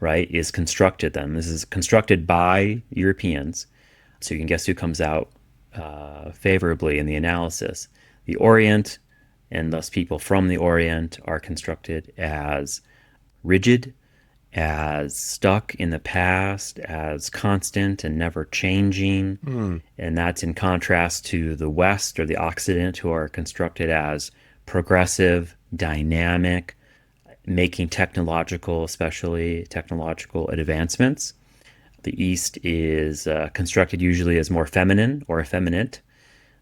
right, is constructed then. This is constructed by Europeans. So you can guess who comes out favorably in the analysis. The Orient, and thus people from the Orient, are constructed as rigid, as stuck in the past, as constant and never changing. And that's in contrast to the West or the Occident, who are constructed as progressive, dynamic, making especially technological advancements. The East is constructed usually as more feminine or effeminate,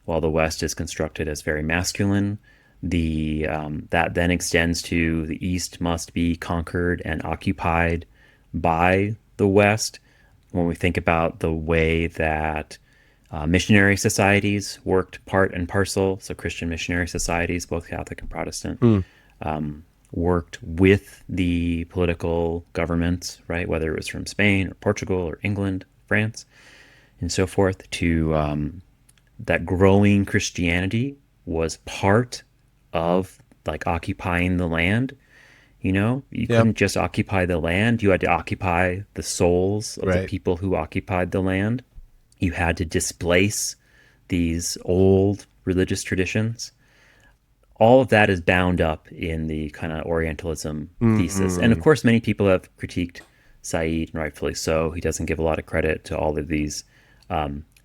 while the West is constructed as very masculine. That then extends to the East must be conquered and occupied by the West. When we think about the way that missionary societies worked part and parcel, so Christian missionary societies, both Catholic and Protestant, worked with the political governments, right? Whether it was from Spain or Portugal or England, France, and so forth, to that growing Christianity was part of like occupying the land. You couldn't just occupy the land. You had to occupy the souls of the people who occupied the land. You had to displace these old religious traditions. All of that is bound up in the kind of Orientalism thesis. And of course, many people have critiqued Said, and rightfully so. He doesn't give a lot of credit to all of these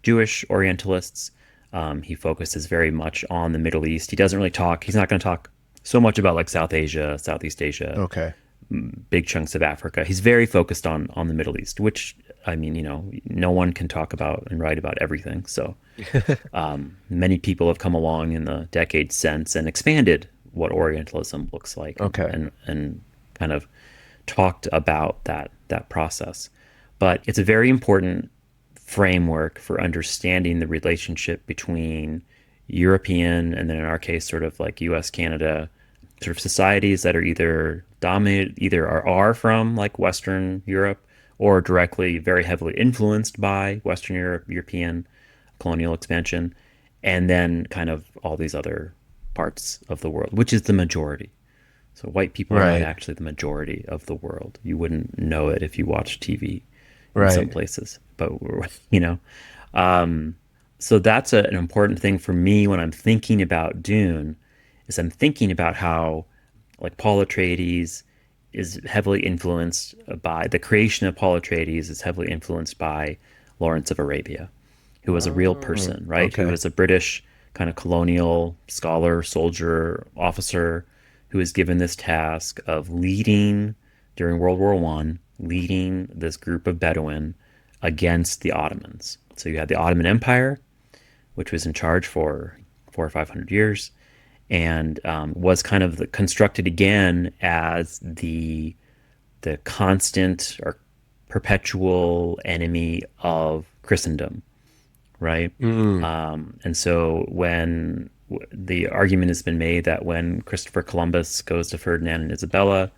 Jewish Orientalists. He focuses very much on the Middle East. He's not going to talk so much about like South Asia, Southeast Asia, big chunks of Africa. He's very focused on the Middle East, which, I mean, no one can talk about and write about everything. So many people have come along in the decades since and expanded what Orientalism looks like, and kind of talked about that process. But it's a very important framework for understanding the relationship between European, and then in our case, sort of like US, Canada, sort of societies that are either are from like Western Europe, or directly very heavily influenced by Western European colonial expansion, and then kind of all these other parts of the world, which is the majority. So white people are not actually the majority of the world. You wouldn't know it if you watched TV in some places. But, so that's an important thing for me when I'm thinking about Dune, is I'm thinking about how like Paul Atreides is heavily influenced by, the creation of Paul Atreides is heavily influenced by Lawrence of Arabia, who was a real person, right? Who was a British kind of colonial scholar, soldier, officer, who was given this task of leading during World War I, leading this group of Bedouin against the Ottomans. So you had the Ottoman Empire, which was in charge for 400 or 500 years, and was kind of constructed again as the constant or perpetual enemy of Christendom, right? And so when the argument has been made that when Christopher Columbus goes to Ferdinand and Isabella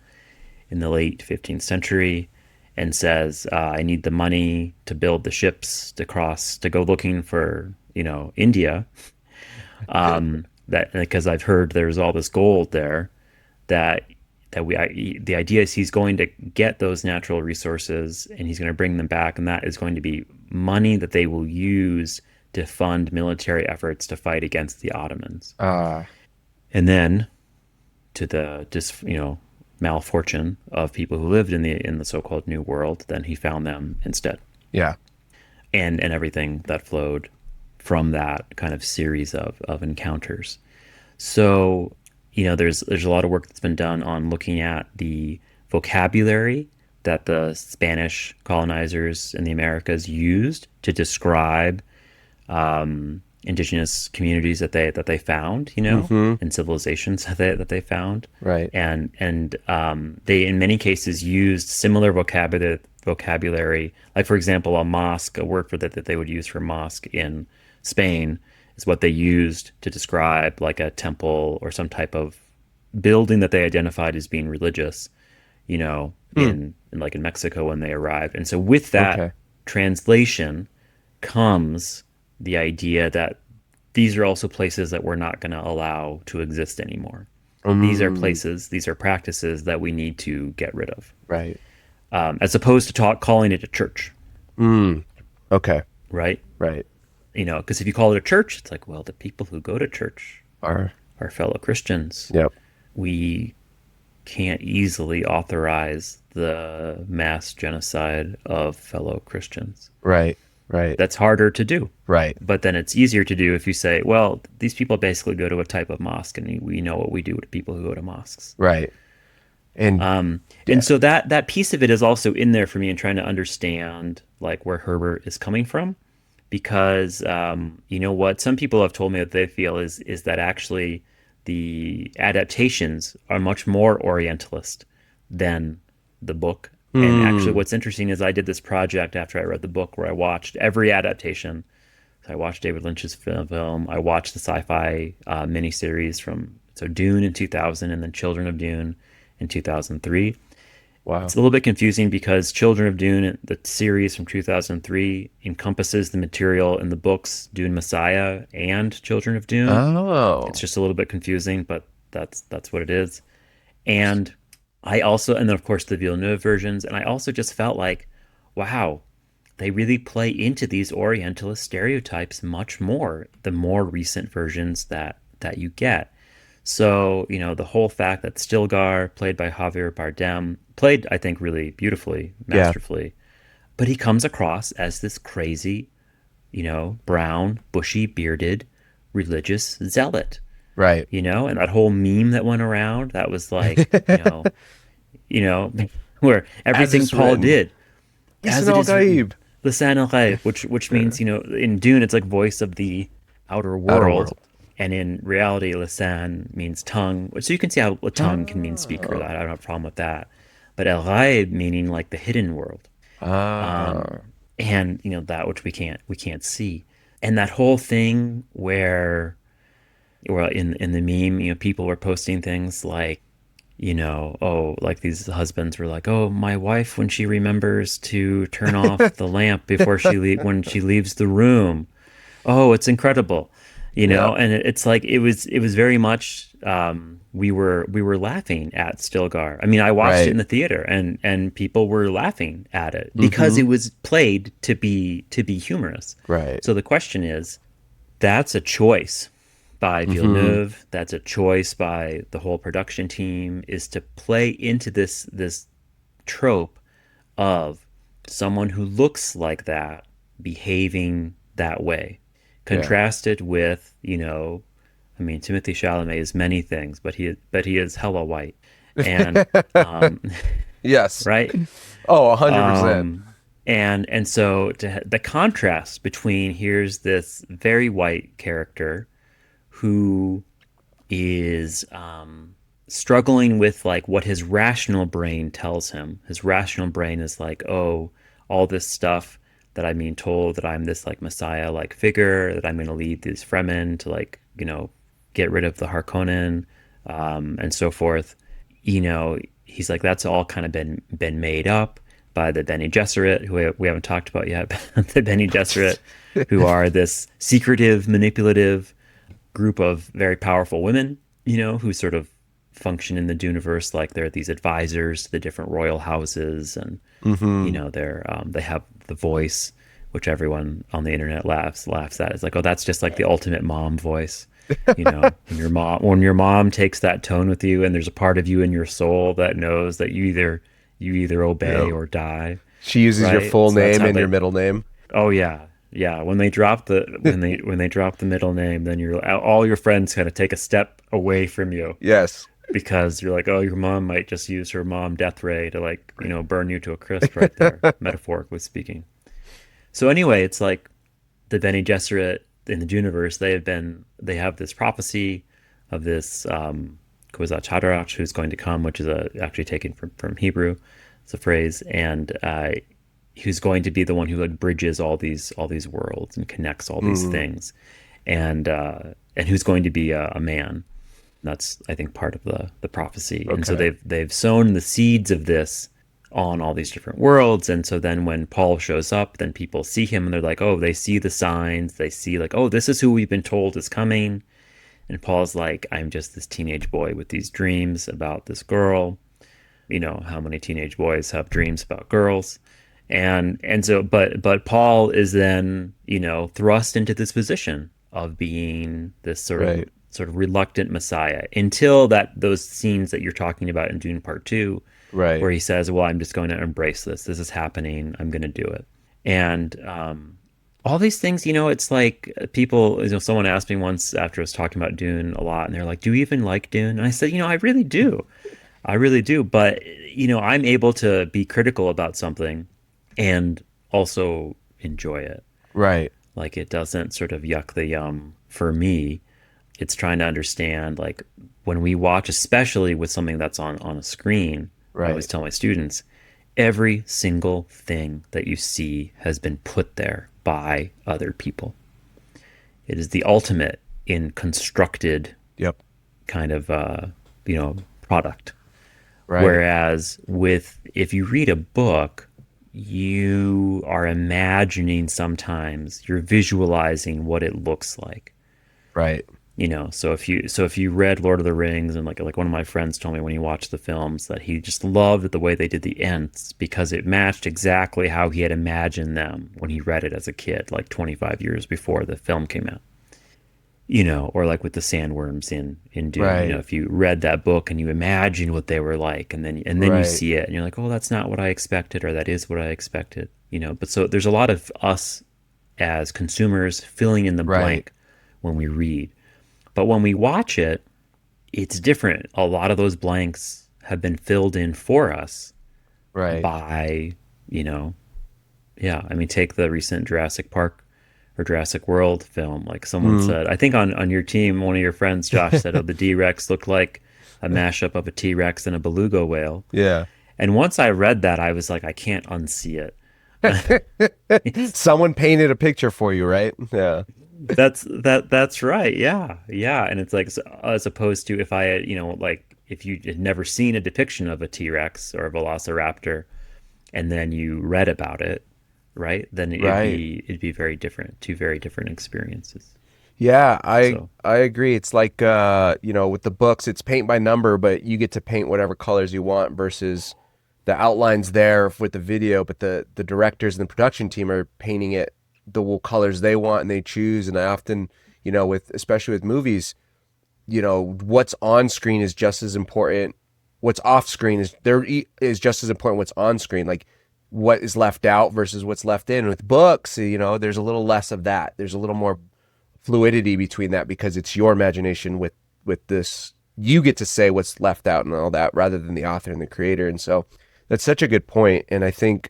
in the late 15th century and says, I need the money to build the ships to go looking for, India, that because I've heard there's all this gold there, the idea is he's going to get those natural resources and he's going to bring them back, and that is going to be money that they will use to fund military efforts to fight against the Ottomans. And then to the malfortune of people who lived in the so-called New World, then he found them instead. Yeah. And everything that flowed from that kind of series of encounters. So, there's a lot of work that's been done on looking at the vocabulary that the Spanish colonizers in the Americas used to describe indigenous communities that they found, and civilizations that they found. Right. And they, in many cases, used similar vocabulary. Like, for example, a mosque, a word that they would use for mosque in Spain is what they used to describe like a temple or some type of building that they identified as being religious, in Mexico when they arrived. And so with that translation comes the idea that these are also places that we're not going to allow to exist anymore. These are places, these are practices that we need to get rid of. Right. As opposed to calling it a church. Okay. Right? Right. Because if you call it a church, it's like, well, the people who go to church are fellow Christians. Yep. We can't easily authorize the mass genocide of fellow Christians. Right. Right. That's harder to do. Right. But then it's easier to do if you say, well, these people basically go to a type of mosque, and we know what we do to people who go to mosques. Right. And so that piece of it is also in there for me in trying to understand like where Herbert is coming from, because what some people have told me that they feel is that actually the adaptations are much more Orientalist than the book. And actually what's interesting is I did this project after I read the book where I watched every adaptation. So I watched David Lynch's film. I watched the sci-fi miniseries from Dune in 2000 and then Children of Dune in 2003. Wow. It's a little bit confusing because Children of Dune, the series from 2003, encompasses the material in the books Dune Messiah and Children of Dune. Oh. It's just a little bit confusing, but that's what it is. And then of course the Villeneuve versions, and I also just felt like, wow, they really play into these Orientalist stereotypes much more the more recent versions that you get. So, the whole fact that Stilgar, played by Javier Bardem, played, I think, really beautifully, masterfully, but he comes across as this crazy, brown, bushy, bearded, religious zealot. Right. And that whole meme that went around, that was like, where everything Paul did, as it is written, Lisan al-Ghaib, which means, in Dune, it's like voice of the outer world. And in reality, Lisan means tongue. So you can see how a tongue can mean speaker. I don't have a problem with that. But al-Ghaib meaning like the hidden world. And, that which we can't see. And that whole thing where in the meme, people were posting things like, like these husbands were like, oh, my wife, when she remembers to turn off the lamp before when she leaves the room. Oh, it's incredible. And it's like, it was very much, we were laughing at Stilgar. I mean, I watched it in the theater and people were laughing at it because it was played to be humorous. Right. So the question is, that's a choice by Villeneuve. That's a choice by the whole production team, is to play into this trope of someone who looks like that behaving that way. Contrasted with, Timothée Chalamet is many things, but he is hella white. And yes. Right? Oh, 100%. And so the contrast between, here's this very white character who is struggling with like what his rational brain tells him. His rational brain is like, oh, all this stuff that I'm being told that I'm this like Messiah-like figure, that I'm going to lead these Fremen to like, get rid of the Harkonnen, and so forth. He's like, that's all kind of been made up by the Bene Gesserit, who we haven't talked about yet, the Bene Gesserit, who are this secretive, manipulative group of very powerful women, who sort of function in the Duneverse like they're these advisors to the different royal houses, and they have the voice, which everyone on the internet laughs at. It's like, oh, that's just like the ultimate mom voice. When your mom takes that tone with you, and there's a part of you in your soul that knows that you either obey Yeah. or die, She uses your right? full So that's name how and they. your middle name. Oh yeah, yeah. When they drop the middle name, then all your friends kind of take a step away from you Yes. because you're like, oh, your mom might just use her mom death ray to, like, burn you to a crisp right there, metaphorically speaking. So anyway, it's like the Bene Gesserit in the Juniverse. They have this prophecy of this Kwisatz Haderach who's going to come, which is actually taken from Hebrew. It's a phrase, and who's going to be the one who, like, bridges all these worlds and connects all these things, and who's going to be a man. That's, I think, part of the prophecy. And so Okay. they've sown the seeds of this on all these different worlds. And so then when Paul shows up, then people see him and they're like, oh, they see the signs. They see, like, oh, this is who we've been told is coming. And Paul's like, I'm just this teenage boy with these dreams about this girl. How many teenage boys have dreams about girls? And so, but Paul is then, thrust into this position of being this Right. sort of reluctant Messiah until those scenes that you're talking about in Dune Part 2, Right. where he says, well, I'm just going to embrace this. This is happening. I'm going to do it. And all these things, it's like people, someone asked me once after I was talking about Dune a lot, and they're like, do you even like Dune? And I said, I really do. I really do. But, I'm able to be critical about something and also enjoy it. Right. Like, it doesn't sort of yuck the yum for me. It's trying to understand, like, when we watch, especially with something that's on a screen, I always Right. tell my students, every single thing that you see has been put there by other people. It is the ultimate in constructed Yep. kind of, product. Right. Whereas if you read a book, you are imagining, sometimes you're visualizing what it looks like. Right. So if you read Lord of the Rings, and like one of my friends told me when he watched the films that he just loved the way they did the Ents because it matched exactly how he had imagined them when he read it as a kid, like 25 years before the film came out. Or like with the sandworms in Dune. Right. If you read that book and you imagine what they were like, and then you Right. see it and you're like, oh, that's not what I expected, or that is what I expected. But so there's a lot of us as consumers filling in the Right. blank when we read. But when we watch it, it's different. A lot of those blanks have been filled in for us Right. by, yeah. I mean, take the recent Jurassic Park or Jurassic World film. Like, someone said, I think on your team, one of your friends, Josh, said, oh, the D-Rex looked like a mashup of a T-Rex and a beluga whale. Yeah. And once I read that, I was like, I can't unsee it. Someone painted a picture for you, right? Yeah. That's right. Yeah. Yeah. And it's like, as opposed to if I had, like, if you had never seen a depiction of a T-Rex or a velociraptor and then you read about it, right? Then Right. it'd be very different, two very different experiences. Yeah, I So, I agree. It's like with the books, it's paint by number, but you get to paint whatever colors you want versus the outlines there with the video, but the directors and the production team are painting it the colors they want and they choose. And I often, especially with movies, what's on screen is just as important. What's off screen is just as important what's on screen. Like, what is left out versus what's left in. With books, there's a little less of that. There's a little more fluidity between that because it's your imagination with this. You get to say what's left out and all that rather than the author and the creator. And so that's such a good point. And I think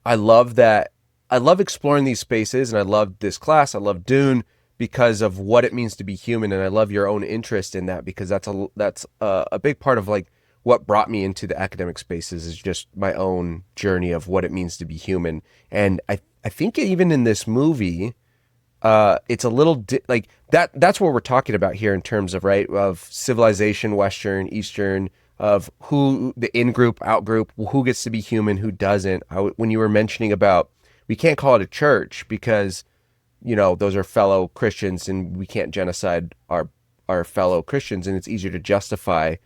I love that. I love exploring these spaces, and I love this class. I love Dune because of what it means to be human, and I love your own interest in that because that's a big part of like what brought me into the academic spaces is just my own journey of what it means to be human. And I think even in this movie, it's a little like that. That's what we're talking about here in terms of of civilization, Western, Eastern, of who the in group, out group, who gets to be human, who doesn't. When you were mentioning about we can't call it a church because those are fellow Christians and we can't genocide our fellow Christians, and it's easier to justify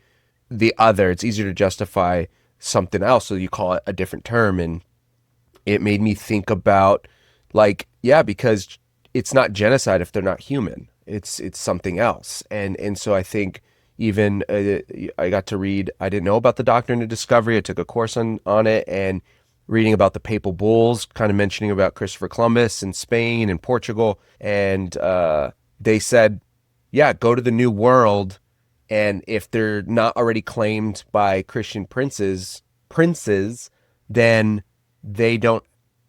the other. It's easier to justify something else, so you call it a different term. And it made me think about because it's not genocide if they're not human, It's something else. And so I think even I got to read. I didn't know about the Doctrine of Discovery. I took a course on it, and reading about the papal bulls, kind of mentioning about Christopher Columbus in Spain and Portugal, and they said, yeah, go to the New World, and if they're not already claimed by Christian princes, then they don't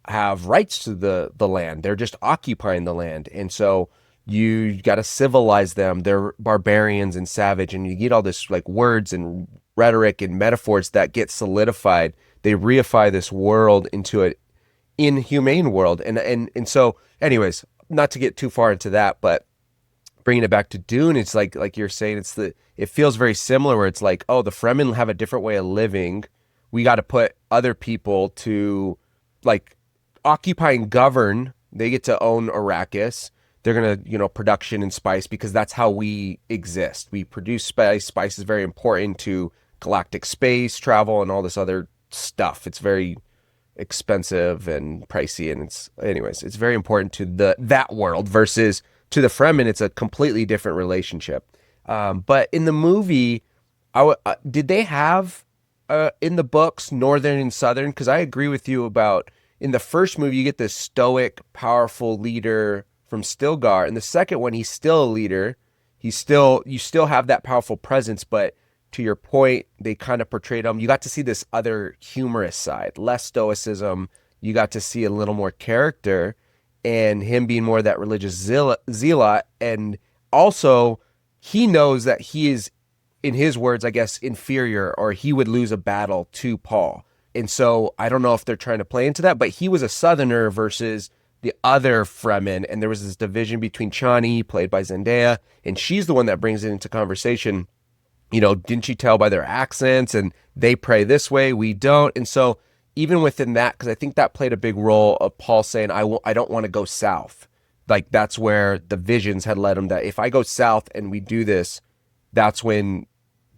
have rights to the land. They're just occupying the land. And so you got to civilize them. They're barbarians and savage. And you get all this like words and rhetoric and metaphors that get solidified. They reify this world into an inhumane world. And so anyways, not to get too far into that, but bringing it back to Dune, it's like you're saying, it feels very similar where it's like, oh, the Fremen have a different way of living. We got to put other people to like occupy and govern. They get to own Arrakis. They're going to, production and spice, because that's how we exist. We produce spice. Spice is very important to galactic space travel and all this other stuff. It's very expensive and pricey. And it's very important to that world versus to the Fremen. It's a completely different relationship. But in the movie, did they have in the books Northern and Southern? Because I agree with you about in the first movie, you get this stoic, powerful leader from Stilgar. In the second one, he's still a leader. You still have that powerful presence, but to your point, they kind of portrayed him. You got to see this other humorous side, less stoicism. You got to see a little more character, and him being more that religious zealot. And also, he knows that he is, in his words, I guess, inferior, or he would lose a battle to Paul. And so I don't know if they're trying to play into that, but he was a Southerner versus the other Fremen. And there was this division between Chani, played by Zendaya, and she's the one that brings it into conversation. Didn't you tell by their accents? And they pray this way, we don't. And so even within that, because I think that played a big role of Paul saying, I don't want to go south. Like that's where the visions had led him, that if I go south and we do this, that's when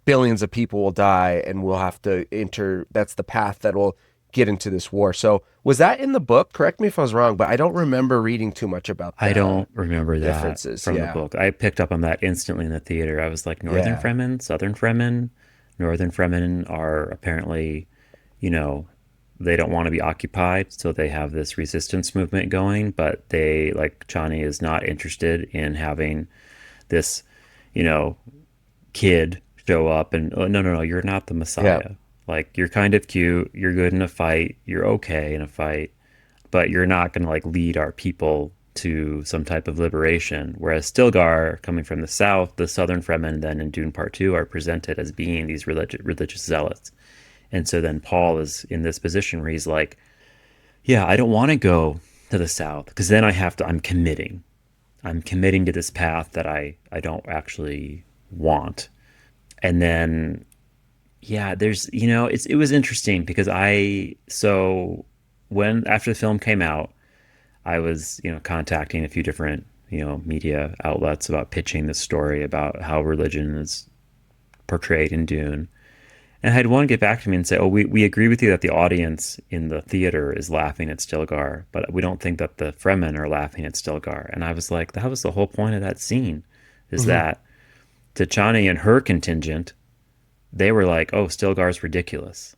billions of people will die and we'll have to enter. That's the path that will get into this war. So was that in the book? Correct me if I was wrong, but I don't remember reading too much about that. I don't remember that differences from the book. I picked up on that instantly in the theater. I was like, Northern Fremen, Southern Fremen. Northern Fremen are apparently, they don't want to be occupied, so they have this resistance movement going, but they, like, Chani is not interested in having this, kid show up and, oh, no, you're not the Messiah. Yeah. Like, you're kind of cute, you're good in a fight, you're okay in a fight, but you're not going to like lead our people to some type of liberation. Whereas Stilgar, coming from the south, the Southern Fremen then in Dune Part 2 are presented as being these religious zealots. And so then Paul is in this position where he's like, yeah, I don't want to go to the south, because then I'm committing to this path that I don't actually want. And then, yeah, there's, it was interesting because after the film came out, I was, contacting a few different, media outlets about pitching this story about how religion is portrayed in Dune. And I had one get back to me and say, oh, we agree with you that the audience in the theater is laughing at Stilgar, but we don't think that the Fremen are laughing at Stilgar. And I was like, that was the whole point of that scene, is that to Chani and her contingent, they were like, oh, Stilgar's ridiculous.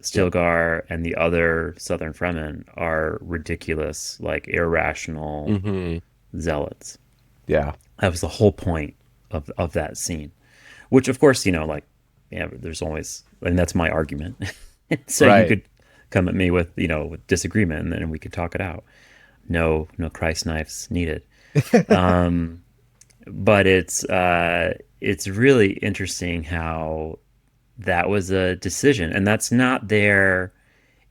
Stilgar and the other Southern Fremen are ridiculous, like irrational zealots. Yeah. That was the whole point of that scene, which of course, there's always, and that's my argument. So you could come at me with, with disagreement, and then we could talk it out. No Christ knives needed. But it's really interesting how that was a decision, and that's not there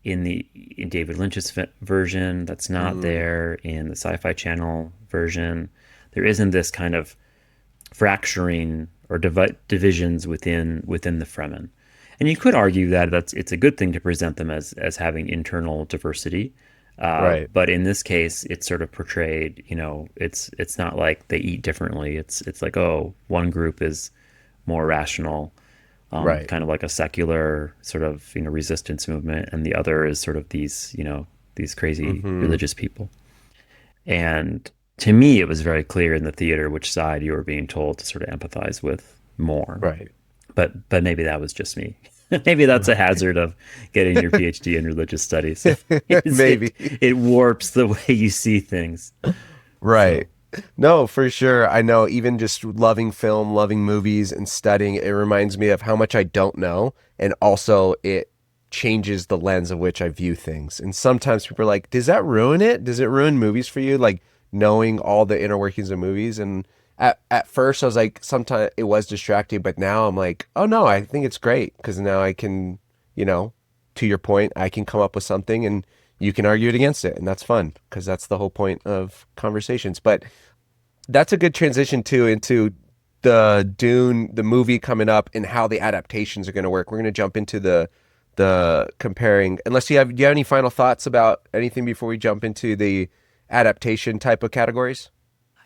in David Lynch's version. That's not there in the Sci-Fi Channel version. There isn't this kind of fracturing or divisions within the Fremen. And you could argue that it's a good thing to present them as having internal diversity. But in this case, it's sort of portrayed, it's not like they eat differently. It's like, oh, one group is more rational, kind of like a secular sort of, resistance movement, and the other is sort of these crazy religious people. And to me, it was very clear in the theater which side you were being told to sort of empathize with more. Right. But maybe that was just me. Maybe that's a hazard of getting your PhD in religious studies. Maybe. It warps the way you see things. Right. No, for sure. I know, even just loving film, loving movies, and studying, it reminds me of how much I don't know. And also, it changes the lens of which I view things. And sometimes people are like, does that ruin it? Does it ruin movies for you? Like, knowing all the inner workings of movies. And at first, I was like, sometimes it was distracting. But now I'm like, oh, no, I think it's great. Because now I can, to your point, I can come up with something and you can argue it against it. And that's fun, because that's the whole point of conversations. But that's a good transition too into the Dune, the movie coming up, and how the adaptations are going to work. We're going to jump into the comparing. Unless do you have any final thoughts about anything before we jump into the adaptation type of categories?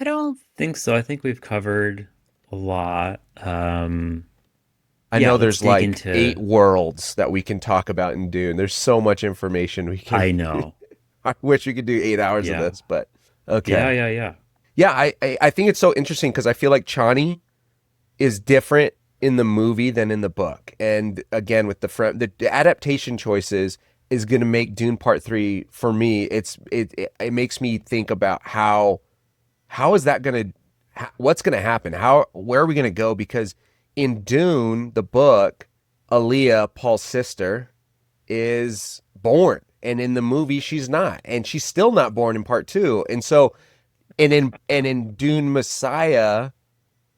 I don't think so. I think we've covered a lot. I know there's like 8 worlds that we can talk about in Dune. There's so much information we can. I know. I wish we could do 8 hours of this, but okay. Yeah. Yeah, I think it's so interesting because I feel like Chani is different in the movie than in the book. And again, with the adaptation choices is going to make Dune Part 3, for me, it makes me think about how is that going to, what's going to happen? Where are we going to go? Because in Dune, the book, Aaliyah, Paul's sister, is born. And in the movie, she's not. And she's still not born in Part 2. And so, and in Dune Messiah,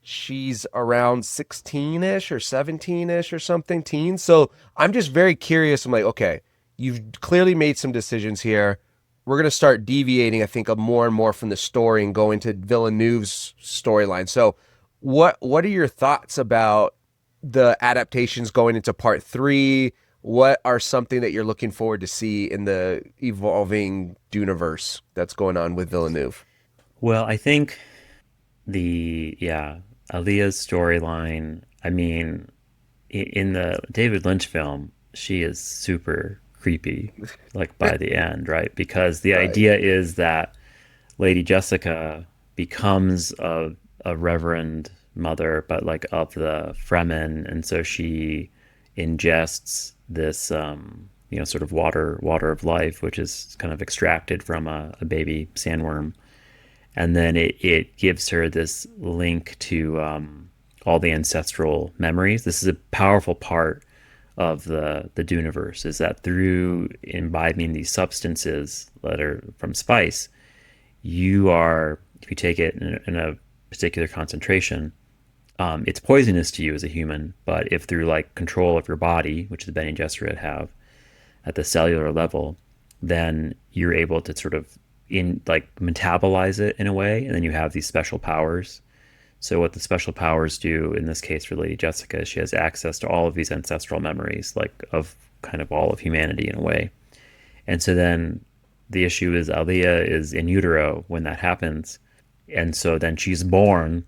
she's around 16-ish or 17-ish or something, teen. So I'm just very curious. I'm like, okay, you've clearly made some decisions here. We're going to start deviating, I think, more and more from the story and go into Villeneuve's storyline. So what are your thoughts about the adaptations going into Part 3? What are something that you're looking forward to see in the evolving Duneverse that's going on with Villeneuve? Well, I think Aaliyah's storyline, I mean, in the David Lynch film, she is super creepy, like by the end, right? Because the idea is that Lady Jessica becomes a reverend mother, but like of the Fremen, and so she ingests this sort of water of life, which is kind of extracted from a baby sandworm. And then it gives her this link to all the ancestral memories. This is a powerful part of the Duneverse, is that through imbibing these substances that are from spice, if you take it in a particular concentration, it's poisonous to you as a human. But if through like control of your body, which the Bene Gesserit have at the cellular level, then you're able to sort of metabolize it in a way, and then you have these special powers. So what the special powers do in this case for Lady Jessica is she has access to all of these ancestral memories, like of kind of all of humanity in a way. And so then the issue is Aaliyah is in utero when that happens, and so then she's born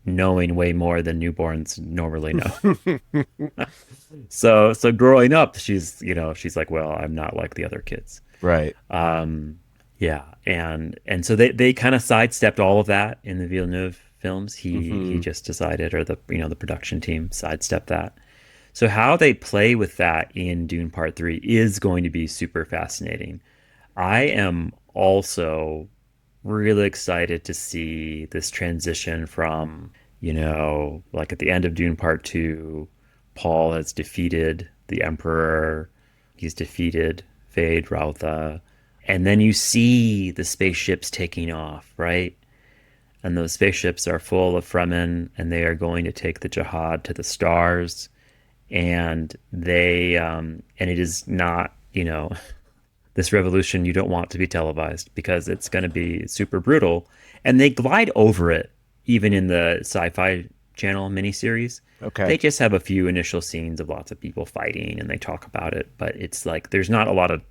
knowing way more than newborns normally know. So growing up, she's like, well, I'm not like the other kids, right? Yeah, and so they kind of sidestepped all of that in the Villeneuve films. He just decided, or the production team sidestepped that. So how they play with that in Dune Part 3 is going to be super fascinating. I am also really excited to see this transition from, like at the end of Dune Part 2, Paul has defeated the Emperor. He's defeated Fade Rautha. And then you see the spaceships taking off, right? And those spaceships are full of Fremen, and they are going to take the jihad to the stars. And and it is not, this revolution you don't want to be televised because it's going to be super brutal. And they glide over it, even in the Sci-Fi Channel miniseries. Okay. They just have a few initial scenes of lots of people fighting, and they talk about it. But it's like there's not a lot of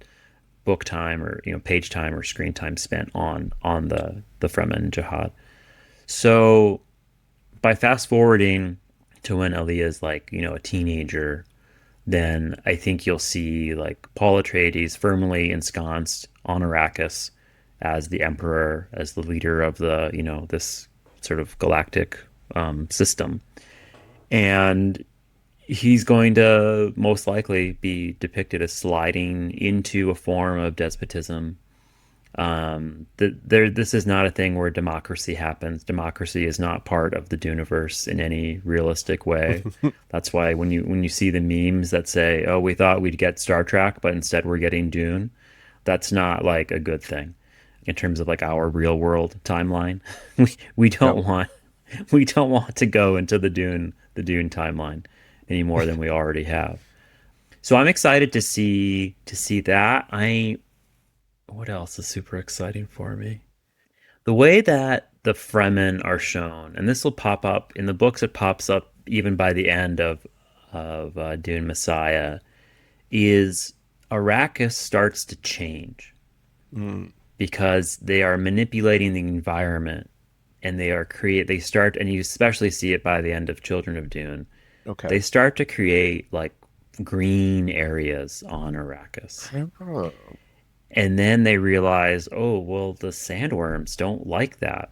book time or page time or screen time spent on the Fremen jihad. So by fast forwarding to when Aaliyah is like a teenager, then I think you'll see like Paul Atreides firmly ensconced on Arrakis as the emperor, as the leader of the, this sort of galactic system. And he's going to most likely be depicted as sliding into a form of despotism. This is not a thing where democracy happens. Democracy is not part of the Duneverse in any realistic way. That's why when you see the memes that say, "Oh, we thought we'd get Star Trek, but instead we're getting Dune," that's not like a good thing in terms of like our real world timeline. We don't want to go into the Dune timeline any more than we already have. So I'm excited to see that. What else is super exciting for me? The way that the Fremen are shown, and this will pop up in the books. It pops up even by the end of Dune Messiah, is Arrakis starts to change because they are manipulating the environment, and they start, and you especially see it by the end of Children of Dune. Okay. They start to create like green areas on Arrakis. Oh. And then they realize, oh, well, the sandworms don't like that.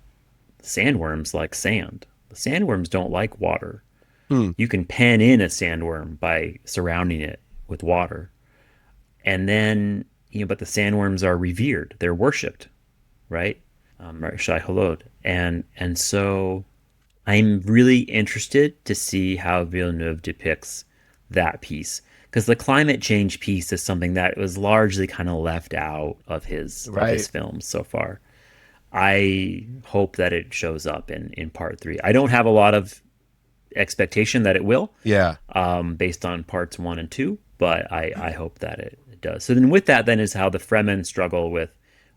Sandworms like sand. The sandworms don't like water. You can pen in a sandworm by surrounding it with water. And then, but the sandworms are revered. They're worshipped, right? Shai Hulud. And so I'm really interested to see how Villeneuve depicts that piece. Because the climate change piece is something that was largely kind of left out of his films so far. I hope that it shows up in part 3. I don't have a lot of expectation that it will, based on parts 1 and 2, but I hope that it does. So then with that then is how the Fremen struggle with,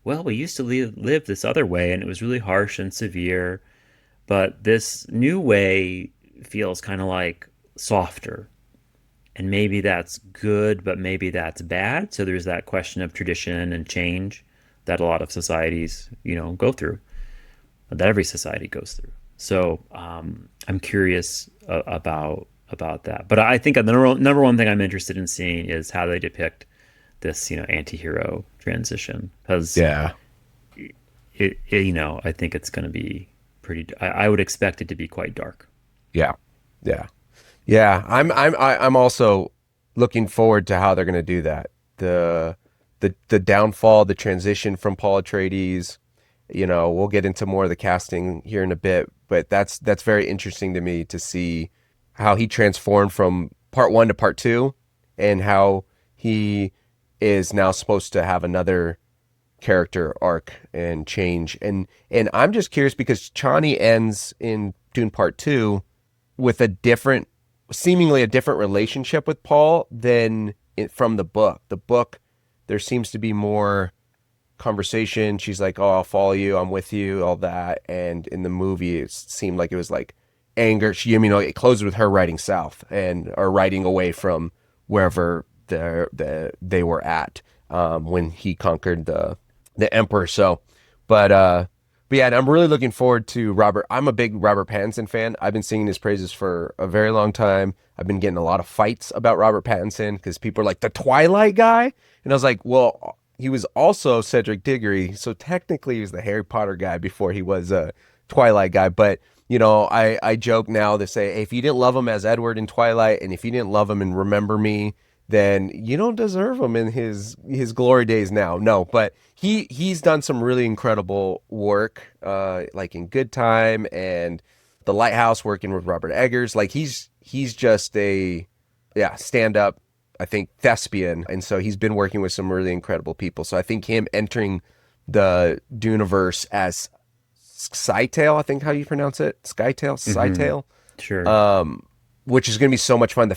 well, we used to live this other way and it was really harsh and severe, but this new way feels kind of like softer. And maybe that's good, but maybe that's bad. So there's that question of tradition and change that a lot of societies, go through, that every society goes through. So I'm curious about that. But I think the number one thing I'm interested in seeing is how they depict this, anti-hero transition. Because I think it's going to be pretty. I would expect it to be quite dark. Yeah. I'm also looking forward to how they're going to do that. The downfall, the transition from Paul Atreides. We'll get into more of the casting here in a bit, but that's very interesting to me to see how he transformed from part 1 to part 2, and how he is now supposed to have another character arc and change. And I'm just curious because Chani ends in Dune Part 2 with seemingly a different relationship with Paul than from the book. The book, there seems to be more conversation. She's like, "Oh, I'll follow you. I'm with you," all that. And in the movie, it seemed like it was like anger. It closed with her riding south or riding away from wherever they were at when he conquered the emperor. So, but yeah, and I'm really looking forward to Robert. I'm a big Robert Pattinson fan. I've been singing his praises for a very long time. I've been getting a lot of fights about Robert Pattinson because people are like, the Twilight guy? And I was like, well, he was also Cedric Diggory. So technically he was the Harry Potter guy before he was a Twilight guy. But, I joke now to say, hey, if you didn't love him as Edward in Twilight, and if you didn't love him in Remember Me, then you don't deserve him in his glory days now. No, but he's done some really incredible work, like in Good Time and The Lighthouse, working with Robert Eggers. Like he's just a stand-up, I think, thespian. And so he's been working with some really incredible people. So I think him entering the Duneverse as Scytale, I think how you pronounce it, Scytale. Sure. Which is going to be so much fun. The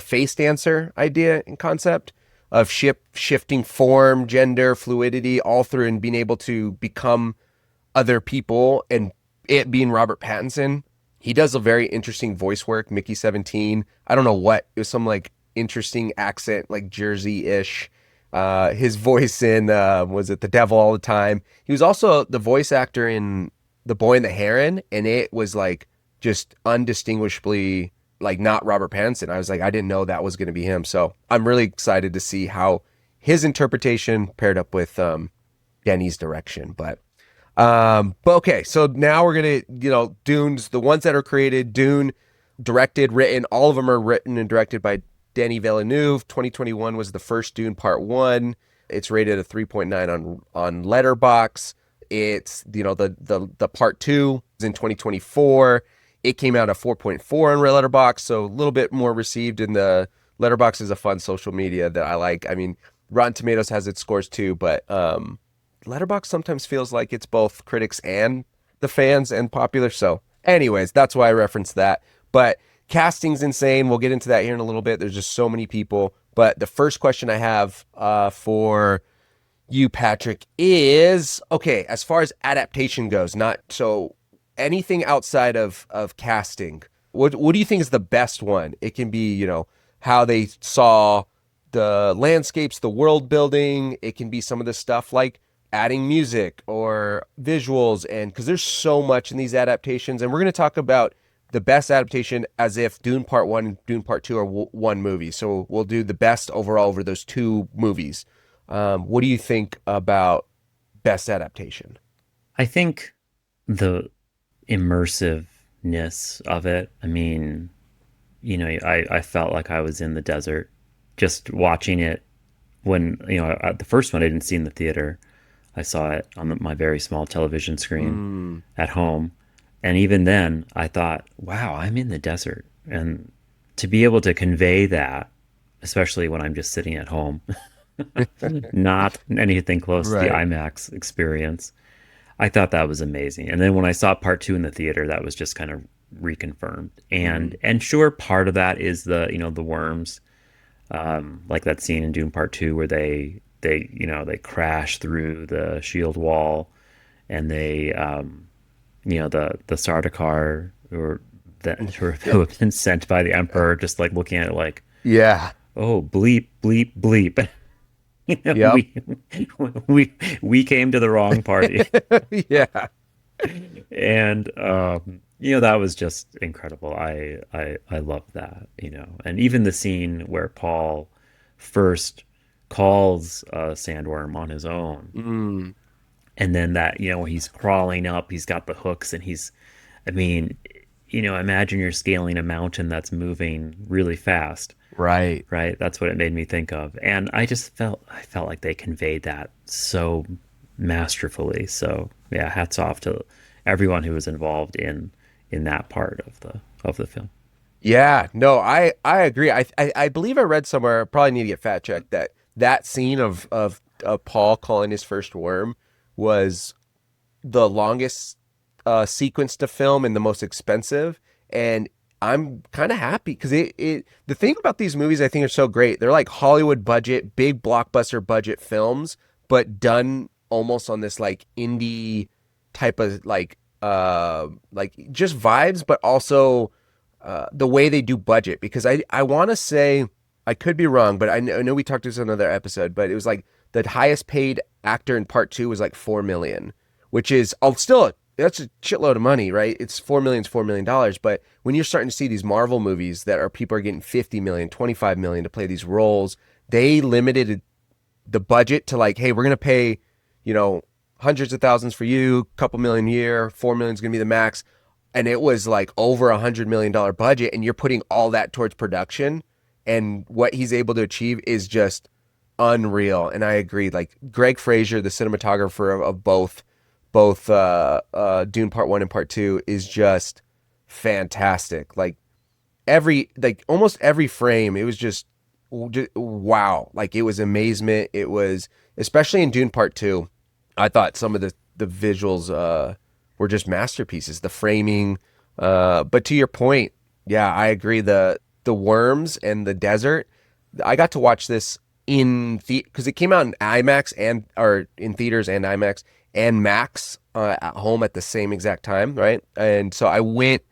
face dancer idea and concept of shifting form, gender, fluidity, all through, and being able to become other people, and it being Robert Pattinson. He does a very interesting voice work, Mickey 17. I don't know what, it was some like interesting accent, like Jersey-ish. His voice in, was it The Devil All the Time? He was also the voice actor in The Boy and the Heron, and it was like just undistinguishably like not Robert Pattinson. I was like, I didn't know that was going to be him. So I'm really excited to see how his interpretation paired up with Denis' direction. But okay, so now we're gonna, Dune's the ones that are created. Dune, directed, written, all of them are written and directed by Denis Villeneuve. 2021 was the first Dune Part 1. It's rated a 3.9 on Letterboxd. It's, the Part 2 is in 2024. It came out at 4.4 on Letterboxd, so a little bit more received in the Letterboxd is a fun social media that I like. I mean, Rotten Tomatoes has its scores too, but Letterboxd sometimes feels like it's both critics and the fans and popular. So anyways, that's why I referenced that. But casting's insane. We'll get into that here in a little bit. There's just so many people. But the first question I have for you, Patrick, is, okay, as far as adaptation goes, not so anything outside of casting, what do you think is the best one? It can be, how they saw the landscapes, the world building. It can be some of the stuff like adding music or visuals, and because there's so much in these adaptations. And we're going to talk about the best adaptation as if Dune Part 1 and Dune Part 2 are one movie. So we'll do the best overall over those two movies. What do you think about best adaptation? I think the immersiveness of it, I mean, I felt like I was in the desert just watching it when, the first one I didn't see in the theater. I saw it on my very small television screen at home. And even then I thought, wow, I'm in the desert. And to be able to convey that, especially when I'm just sitting at home, not anything close to the IMAX experience, I thought that was amazing. And then when I saw Part 2 in the theater, that was just kind of reconfirmed. And sure, part of that is the worms, like that scene in Dune Part 2 where they crash through the shield wall, and they the Sardaukar who have been sent by the Emperor, just like looking at it like, oh, bleep bleep bleep. We came to the wrong party. Yeah. And that was just incredible. I love that, and even the scene where Paul first calls a sandworm on his own, and then that, he's crawling up, he's got the hooks, and imagine you're scaling a mountain that's moving really fast. Right. That's what it made me think of. And I felt like they conveyed that so masterfully. So yeah, hats off to everyone who was involved in that part of the film. Yeah, no, I agree. I believe I read somewhere, probably need to get fact checked, that scene of Paul calling his first worm was the longest sequence to film and the most expensive. And I'm kind of happy because the thing about these movies I think are so great. They're like Hollywood budget, big blockbuster budget films, but done almost on this like indie type of like just vibes, but also the way they do budget. Because I want to say, I could be wrong, but I know we talked to this in another episode, but it was like the highest paid actor in Part 2 was like $4 million, which is that's a shitload of money, right? It's $4 million, but when you're starting to see these Marvel movies that people are getting 50 million, 25 million to play these roles, they limited the budget to like, hey, we're going to pay, hundreds of thousands for you, couple million a year, 4 million is going to be the max. And it was like over $100 million budget, and you're putting all that towards production, and what he's able to achieve is just unreal. And I agree, like Greg Fraser, the cinematographer of both Dune Part 1 and Part 2, is just fantastic. Like almost every frame, it was just wow. Like it was amazement. It was, especially in Dune Part 2, I thought some of the visuals were just masterpieces. The framing, but to your point, yeah, I agree. The worms and the desert. I got to watch this because it came out in IMAX or in theaters and IMAX and Max at home at the same exact time, right? And so I went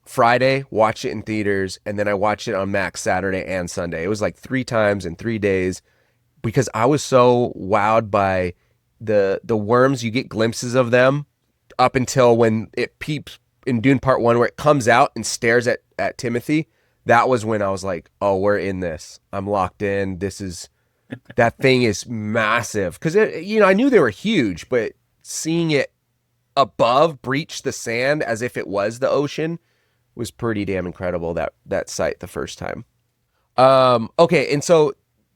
Friday, watched it in theaters, and then I watched it on Max Saturday and Sunday. It was like 3 times in 3 days because I was so wowed by the worms. You get glimpses of them up until when it peeps in Dune Part 1 where it comes out and stares at Timothy. That was when I was like, oh, we're in this. I'm locked in. This is That thing is massive because I knew they were huge, but seeing it above breach the sand as if it was the ocean was pretty damn incredible. That sight the first time. Okay, and so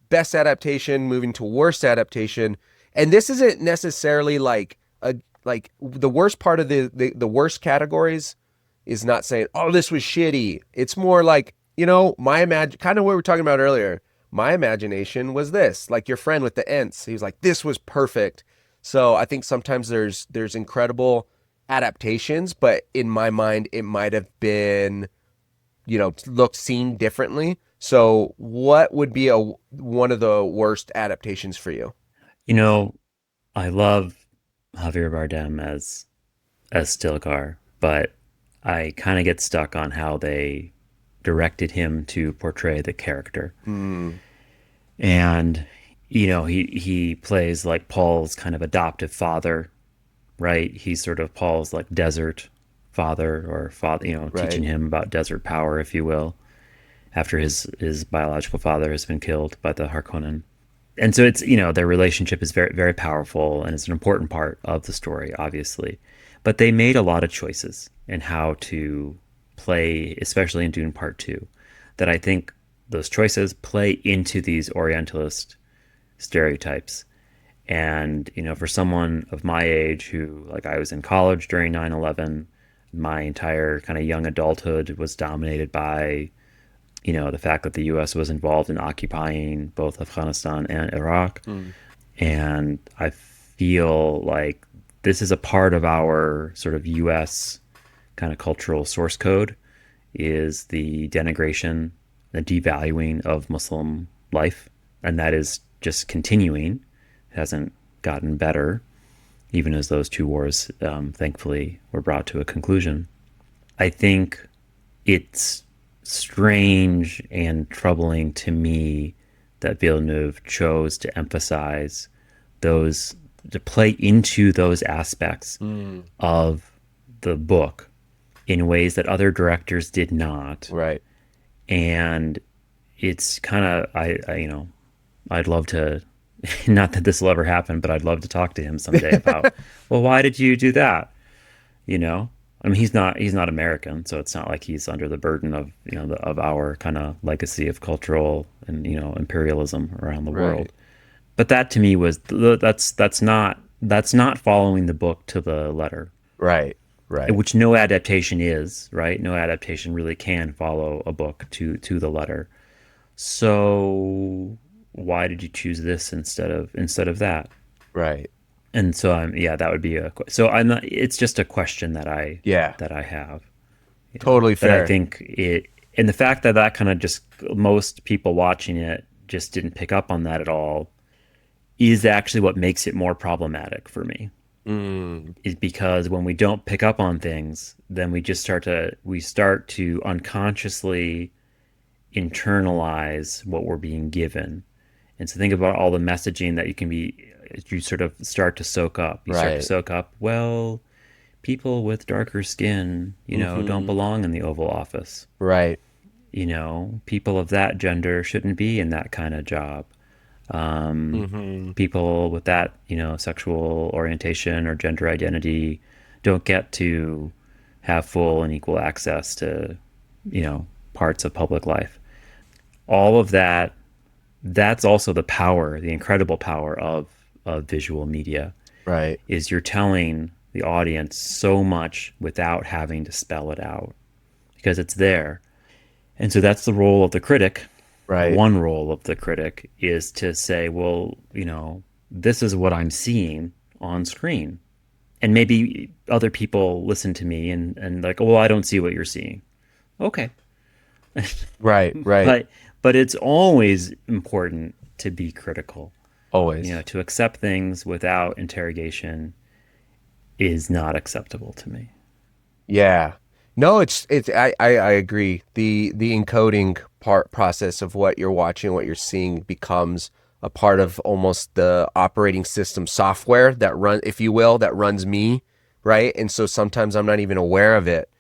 best adaptation, moving to worst adaptation, and this isn't necessarily like the worst part of the worst categories is not saying, oh, this was shitty. It's more like, kind of what we were talking about earlier. My imagination was this, like your friend with the Ents. He was like, this was perfect. So I think sometimes there's incredible adaptations, but in my mind, it might have been, seen differently. So what would be one of the worst adaptations for you? I love Javier Bardem as Stilgar, but I kind of get stuck on how they directed him to portray the character. And he plays like Paul's kind of adoptive father, right? He's sort of Paul's like desert father, or father, Right. teaching him about desert power, if you will, after his biological father has been killed by the Harkonnen. And so it's, their relationship is very, very powerful, and it's an important part of the story, obviously. But they made a lot of choices in how to play, especially in Dune Part 2, that I think those choices play into these Orientalist stereotypes. And, for someone of my age who, like, I was in college during 9/11, my entire kind of young adulthood was dominated by, the fact that the U.S. was involved in occupying both Afghanistan and Iraq. And I feel like this is a part of our sort of U.S. kind of cultural source code, is the denigration, the devaluing of Muslim life. And that is just continuing. It hasn't gotten better, even as those two wars, thankfully, were brought to a conclusion. I think it's strange and troubling to me that Villeneuve chose to emphasize those, to play into those aspects of the book in ways that other directors did not. Right. And it's kind of, I'd love to, not that this will ever happen, but I'd love to talk to him someday about, well, why did you do that? I mean, he's not American, so it's not like he's under the burden of, of our kind of legacy of cultural and, imperialism around the world. Right. But that to me was, that's not following the book to the letter. Right. Right. Which no adaptation is, right? No adaptation really can follow a book to the letter. So why did you choose this instead of that? Right. And so that would be it's just a question that I have. Totally fair. But I think and the fact that kind of just, most people watching it just didn't pick up on that at all is actually what makes it more problematic for me. Is because when we don't pick up on things, then we start to unconsciously internalize what we're being given. And so think about all the messaging that you sort of start to soak up. You start to soak up, well, people with darker skin, don't belong in the Oval Office. Right. People of that gender shouldn't be in that kind of job. People with that, sexual orientation or gender identity don't get to have full and equal access to, parts of public life. All of that, that's also the power, the incredible power of visual media. Right. Is you're telling the audience so much without having to spell it out, because it's there. And so that's the role of the critic. Right. One role of the critic is to say, well, this is what I'm seeing on screen. And maybe other people listen to me and like, well, I don't see what you're seeing. Okay. Right. But it's always important to be critical. Always. To accept things without interrogation is not acceptable to me. Yeah. No, I agree. The encoding process of what you're watching, what you're seeing becomes a part of almost the operating system software that runs me, right? And so sometimes I'm not even aware of it,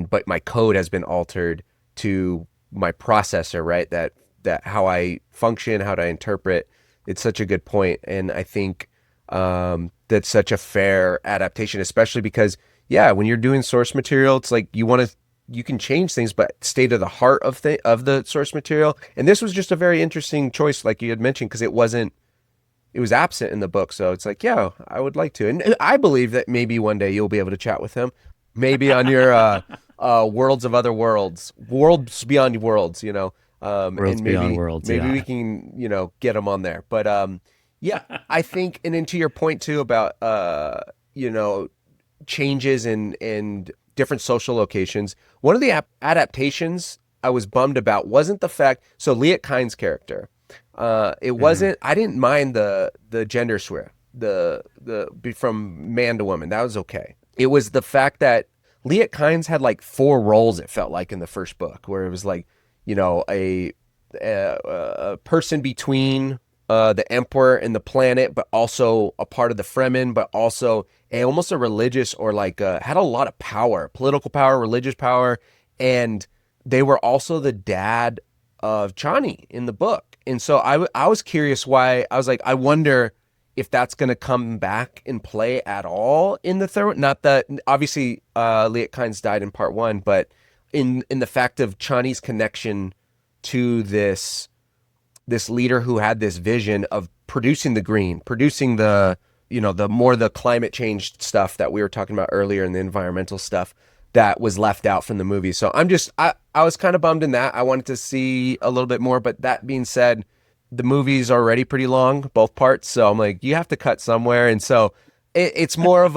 but my code has been altered to my processor, right? That how I function, how I interpret it's such a good point, and I think that's such a fair adaptation, especially because when you're doing source material, it's like you can change things, but stay to the heart of the source material. And this was just a very interesting choice, like you had mentioned, because it was absent in the book. So it's like, yeah, I would like to. And I believe that maybe one day you'll be able to chat with him, maybe on your worlds of other worlds beyond worlds, Worlds and beyond worlds. maybe Yeah. we can, get him on there. But yeah, I think, and then to your point too about, changes in different social locations. One of the adaptations I was bummed about wasn't the fact, so Liet Kynes' character, it wasn't, I didn't mind the gender swear, the from man to woman. That was okay. It was the fact that Liet Kynes had like 4 roles, it felt like, in the first book, where it was like, a person between the emperor and the planet, but also a part of the Fremen, but also almost a religious, or like had a lot of power, political power, religious power. And they were also the dad of Chani in the book. And so I was curious why. I was like, I wonder if that's going to come back and play at all in the third. Not that, obviously, Liet Kynes died in part 1, but in the fact of Chani's connection to this leader who had this vision of producing the green, producing the climate change stuff that we were talking about earlier, and the environmental stuff that was left out from the movie. So I was kind of bummed in that. I wanted to see a little bit more, but that being said, the movie's already pretty long, both parts. So I'm like, you have to cut somewhere. And so it's more of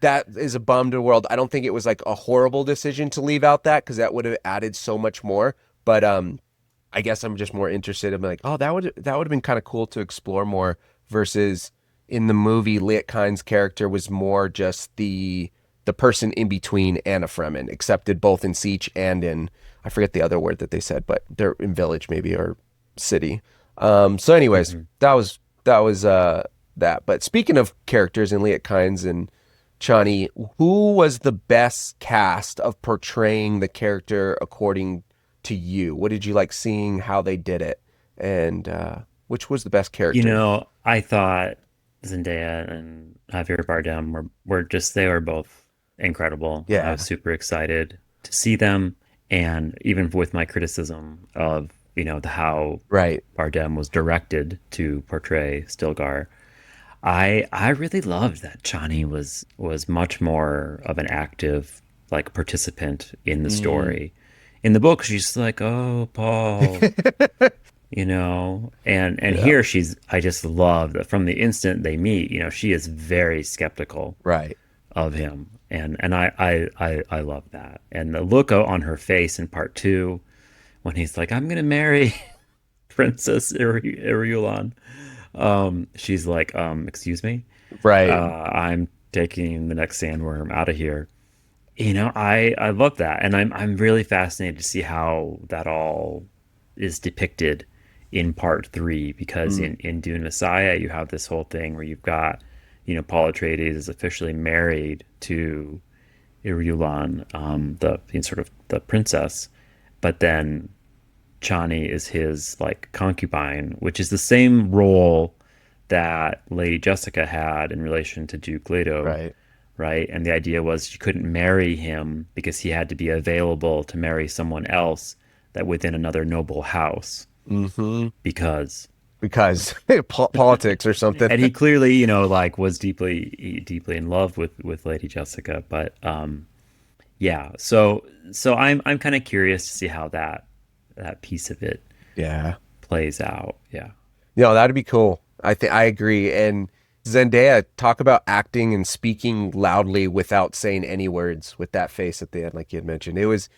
that is a bum to the world. I don't think it was like a horrible decision to leave out that, because that would have added so much more. But I guess I'm just more interested in like, oh, that would have been kind of cool to explore more, versus in the movie, Liet Kynes' character was more just the person in between and a Fremen, accepted both in Siege and in, I forget the other word that they said, but they're in village maybe, or city. So anyways, that was that. But speaking of characters in Liet Kynes and Chani, who was the best cast of portraying the character according to you? What did you like seeing how they did it? And which was the best character? I thought Zendaya and Javier Bardem they were both incredible. Yeah. I was super excited to see them. And even with my criticism of, how Right. Bardem was directed to portray Stilgar, I really loved that Chani was much more of an active, like, participant in the story. In the book, she's like, oh, Paul, and here I just love that from the instant they meet, she is very skeptical Right. of him. And I love that. And the look on her face in part 2, when he's like, I'm going to marry Princess Irulan. She's like, excuse me? Right. I'm taking the next sandworm out of here. I love that. And I'm really fascinated to see how that all is depicted in part 3, because in Dune Messiah, you have this whole thing where you've got, Paul Atreides is officially married to Irulan, the princess, but then Chani is his like concubine, which is the same role that Lady Jessica had in relation to Duke Leto. Right. And the idea was you couldn't marry him because he had to be available to marry someone else that within another noble house. Because politics or something. And he clearly, was deeply in love with Lady Jessica. But yeah, so I'm kind of curious to see how that piece of it plays out. Yeah. That'd be cool. I agree. And Zendaya, talk about acting and speaking loudly without saying any words, with that face at the end, like you had mentioned. It was,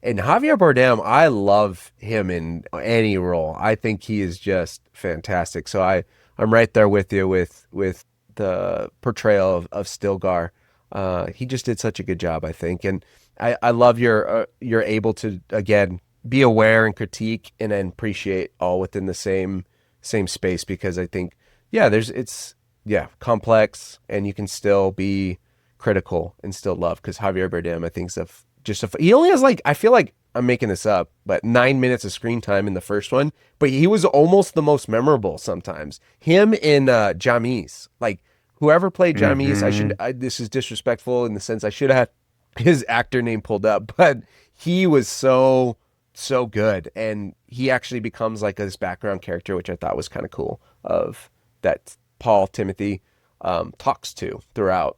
and Javier Bardem, I love him in any role. I think he is just fantastic. So I'm right there with you with the portrayal of Stilgar. He just did such a good job, I think. And I love you're able to, again, be aware and critique and then appreciate all within the same space, because I think, it's complex, and you can still be critical and still love, because Javier Bardem, I think, is he only has like, I feel like I'm making this up, but 9 minutes of screen time in the first one, but he was almost the most memorable sometimes. Him and Jamis, like whoever played Jamis, this is disrespectful in the sense I should have had his actor name pulled up, but he was so good. And he actually becomes like this background character, which I thought was kind of cool, of that Paul Timothy talks to throughout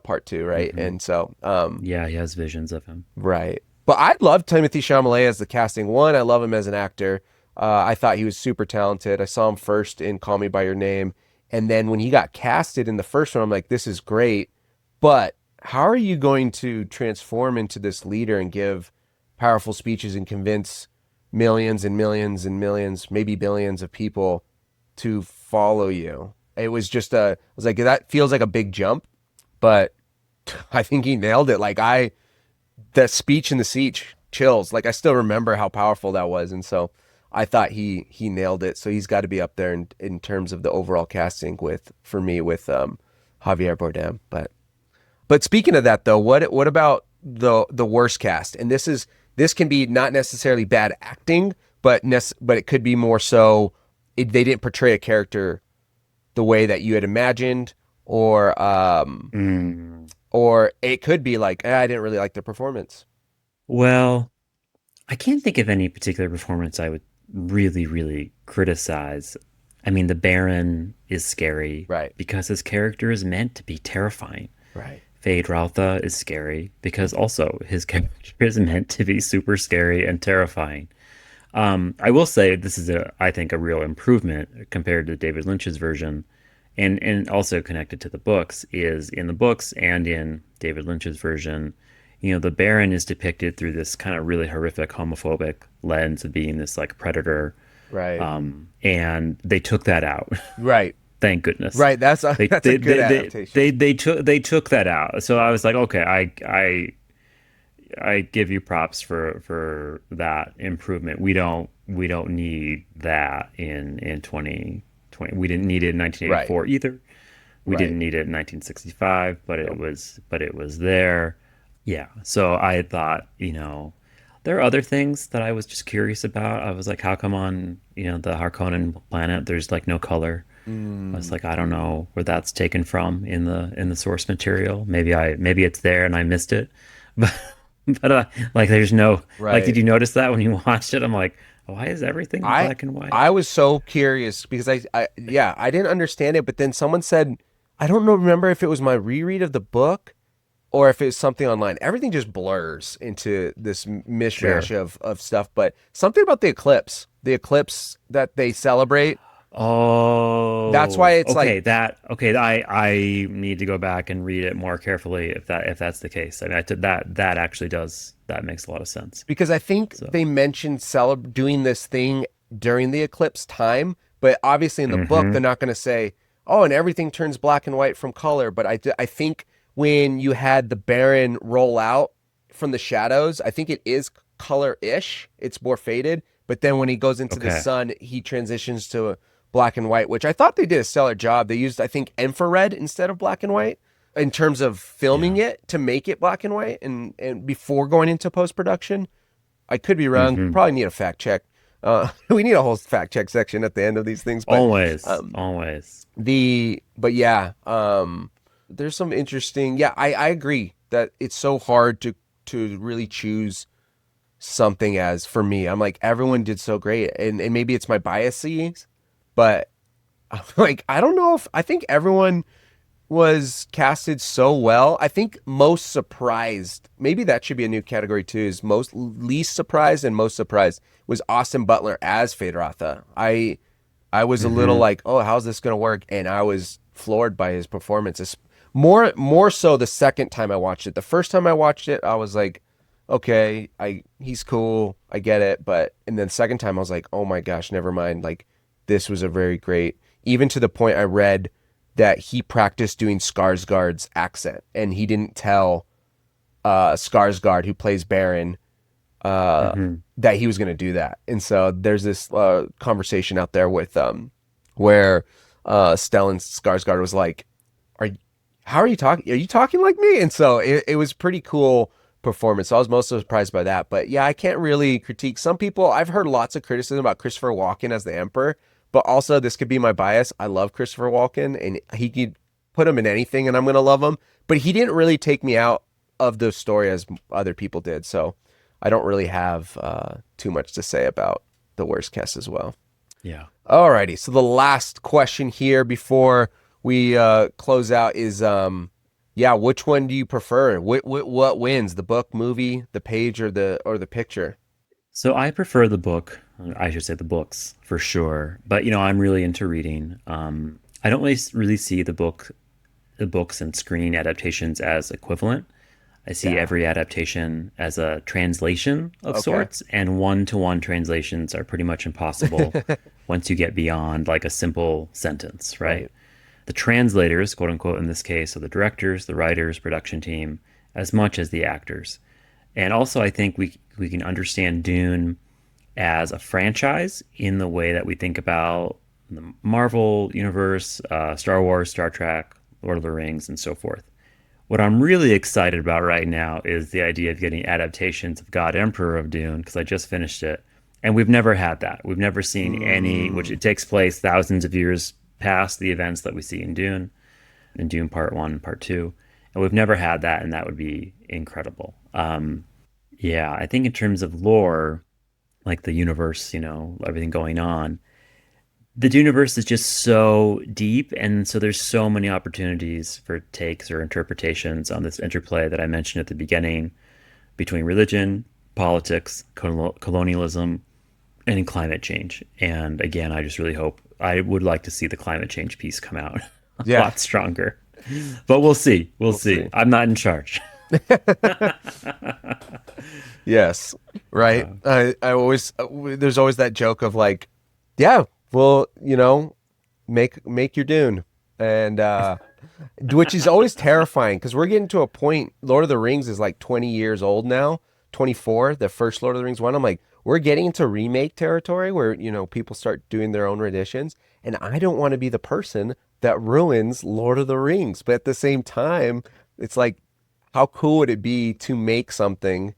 part two, right? And so yeah, he has visions of him, right? But I love Timothée Chalamet as the casting. One, I love him as an actor. I thought he was super talented. I saw him first in Call Me by Your Name, and then when he got casted in the first one, I'm like, this is great, but how are you going to transform into this leader and give powerful speeches and convince millions and millions and millions, maybe billions of people to follow you? It was just I was like, that feels like a big jump, but I think he nailed it. Like the speech in the siege chills. Like I still remember how powerful that was. And so I thought he nailed it. So he's got to be up there in terms of the overall casting for me with Javier Bardem. But speaking of that though, what about the worst cast? And this can be not necessarily bad acting, but it could be more so they didn't portray a character the way that you had imagined, or it could be like, I didn't really like the performance. Well, I can't think of any particular performance I would really, really criticize. I mean, the Baron is scary, right? Because his character is meant to be terrifying, right? Feyd-Rautha is scary because also his character is meant to be super scary and terrifying. I will say this is I think a real improvement compared to David Lynch's version, and also connected to the books, is in the books and in David Lynch's version, the Baron is depicted through this kind of really horrific homophobic lens of being this like predator. Right. And they took that out. Right. Thank goodness. Right. That's a good adaptation. They took that out. So I was like, okay, I give you props for that improvement. We don't need that in 2020. We didn't need it in 1984 either. We didn't need it in 1965, but it was there. Yeah. So I thought, there are other things that I was just curious about. I was like, how come on, the Harkonnen planet there's like no color? I was like, I don't know where that's taken from in the source material. Maybe it's there and I missed it, but like there's no like. Did you notice that when you watched it? I'm like, why is everything black and white? I was so curious because I didn't understand it, but then someone said, I don't remember if it was my reread of the book or if it's something online. Everything just blurs into this mishmash of stuff, but something about the eclipse that they celebrate. Oh, that's why it's I need to go back and read it more carefully if that's the case. I mean, that actually that makes a lot of sense, because I think they mentioned doing this thing during the eclipse time, but obviously in the book they're not going to say, oh, and everything turns black and white from color. But I think when you had the Baron roll out from the shadows, I think it is color-ish. It's more faded, but then when he goes into the sun, he transitions to black and white, which I thought they did a stellar job. They used, I think, infrared instead of black and white in terms of filming it to make it black and white and before going into post-production. I could be wrong. Probably need a fact check. We need a whole fact check section at the end of these things. But, always. There's some interesting, I agree that it's so hard to really choose something as, for me, I'm like, everyone did so great. And maybe it's my biases, but I'm like, I don't know I think everyone was casted so well. I think most surprised, maybe that should be a new category too, is least surprised and most surprised was Austin Butler as Feyd-Rautha. I was a little like, oh, how's this going to work? And I was floored by his performance. More so the second time I watched it. The first time I watched it, I was like, okay, he's cool, I get it. And then the second time I was like, oh my gosh, never mind. Like, this was a very great, even to the point I read that he practiced doing Skarsgård's accent, and he didn't tell Skarsgård, who plays Baron, that he was going to do that. And so there's this conversation out there with where Stellan Skarsgård was like, how are you talking? Are you talking like me? And so it was pretty cool performance. So I was most surprised by that. But yeah, I can't really critique some people. I've heard lots of criticism about Christopher Walken as the Emperor, but also this could be my bias. I love Christopher Walken, and he could put him in anything, and I'm gonna love him. But he didn't really take me out of the story as other people did. So I don't really have too much to say about the worst cast as well. Yeah. Alrighty. So the last question here before we close out is, which one do you prefer? What wins, the book, movie, the page, or the picture? So I prefer the book. I should say the books for sure. But I'm really into reading. I don't really see the books and screen adaptations as equivalent. I see every adaptation as a translation of sorts, and one-to-one translations are pretty much impossible once you get beyond like a simple sentence, right? The translators, quote unquote, in this case, are the directors, the writers, production team, as much as the actors. And also, I think we can understand Dune as a franchise in the way that we think about the Marvel universe, Star Wars, Star Trek, Lord of the Rings, and so forth. What I'm really excited about right now is the idea of getting adaptations of God Emperor of Dune, because I just finished it. And we've never had that. We've never seen any, which it takes place thousands of years past the events that we see in Dune Part 1 and Part 2. And we've never had that, and that would be incredible. I think in terms of lore, like the universe, everything going on, the universe is just so deep, and so there's so many opportunities for takes or interpretations on this interplay that I mentioned at the beginning between religion, politics, colonialism, and climate change. And again, I just really hope, I would like to see the climate change piece come out a lot stronger. But we'll see. We'll see. I'm not in charge. Yes, right. I always, there's always that joke of like, well, make your Dune, and which is always terrifying because we're getting to a point. Lord of the Rings is like 20 years old now, 24. The first Lord of the Rings one. I'm like, we're getting into remake territory where people start doing their own renditions, and I don't want to be the person that ruins Lord of the Rings. But at the same time, it's like, how cool would it be to make something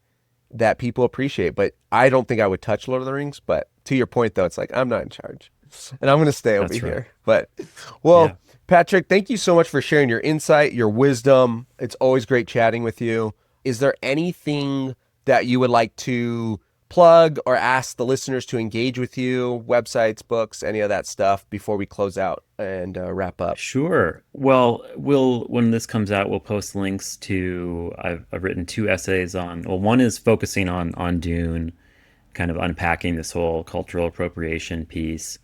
that people appreciate? But I don't think I would touch Lord of the Rings. But to your point, though, it's like, I'm not in charge. And I'm going to stay over here. But, Patrick, thank you so much for sharing your insight, your wisdom. It's always great chatting with you. Is there anything that you would like to plug or ask the listeners to engage with you, websites, books, any of that stuff before we close out and wrap up? Sure. Well, when this comes out, we'll post links to, I've written 2 essays on, one is focusing on Dune, kind of unpacking this whole cultural appropriation piece.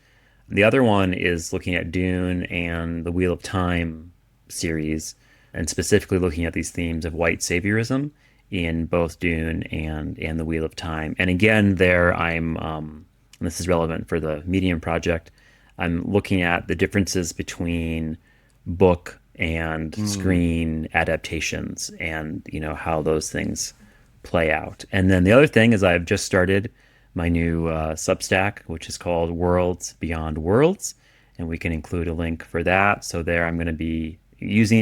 The other one is looking at Dune and the Wheel of Time series, and specifically looking at these themes of white saviorism in both Dune and the Wheel of Time. And again, there I'm, and this is relevant for the Medium project, I'm looking at the differences between book and screen adaptations and, how those things play out. And then the other thing is I've just started my new Substack, which is called Worlds Beyond Worlds, and we can include a link for that. So there I'm going to be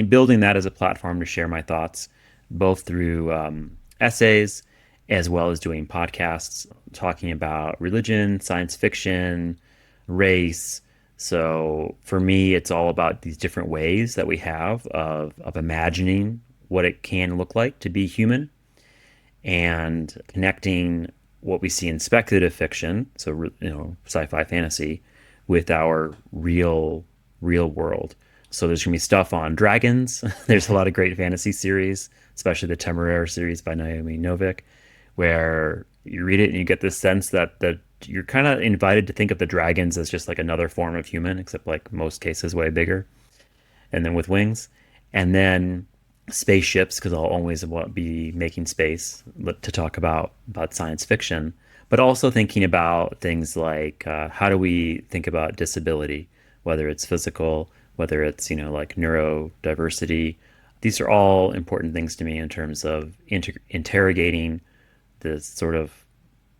building that as a platform to share my thoughts, both through essays as well as doing podcasts talking about religion, science fiction, race. So for me, it's all about these different ways that we have of imagining what it can look like to be human and connecting what we see in speculative fiction, so sci-fi fantasy, with our real world. So there's gonna be stuff on dragons. There's a lot of great fantasy series, especially the Temeraire series by Naomi Novik, where you read it and you get this sense that you're kind of invited to think of the dragons as just like another form of human, except like most cases way bigger, and then with wings. And then spaceships, because I'll always be making space to talk about science fiction, but also thinking about things like how do we think about disability, whether it's physical, whether it's like neurodiversity. These are all important things to me in terms of interrogating this sort of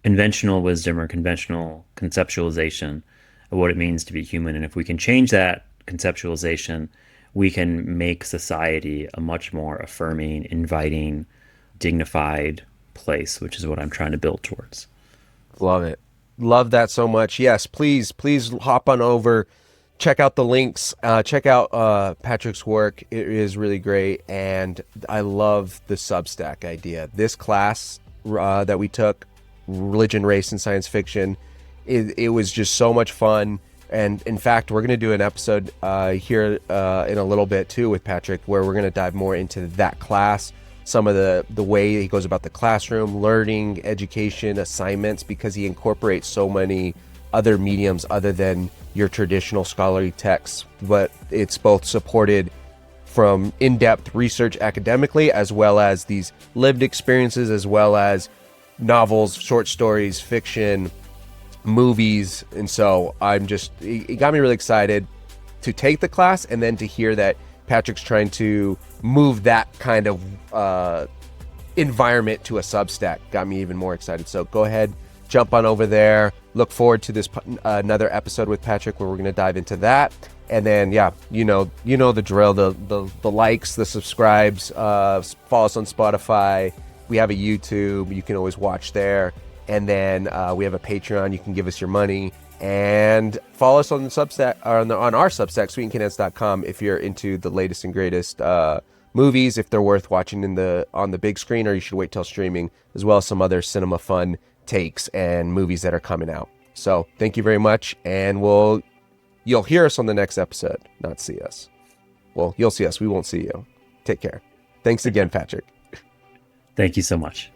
conventional wisdom or conventional conceptualization of what it means to be human. And if we can change that conceptualization, we can make society a much more affirming, inviting, dignified place, which is what I'm trying to build towards. Love it. Love that so much. Yes, please hop on over. Check out the links. Check out Patrick's work. It is really great. And I love the Substack idea. This class that we took, Religion, Race, and Science Fiction, it was just so much fun. And in fact, we're going to do an episode here in a little bit too with Patrick, where we're going to dive more into that class, some of the way he goes about the classroom, learning, education, assignments, because he incorporates so many other mediums other than your traditional scholarly texts, but it's both supported from in-depth research academically, as well as these lived experiences, as well as novels, short stories, fiction, movies. And so it got me really excited to take the class, and then to hear that Patrick's trying to move that kind of environment to a Substack got me even more excited. So go ahead, jump on over there. Look forward to this another episode with Patrick where we're going to dive into that. And then, yeah, you know the drill, the likes, the subscribes, follow us on Spotify. We have a YouTube. You can always watch there. And then we have a Patreon. You can give us your money. And follow us on the Substack, or on our Substack, sweetandcondensed.com, if you're into the latest and greatest movies, if they're worth watching on the big screen, or you should wait till streaming, as well as some other cinema fun takes and movies that are coming out. So thank you very much, and you'll hear us on the next episode, not see us. Well, you'll see us. We won't see you. Take care. Thanks again, Patrick. Thank you so much.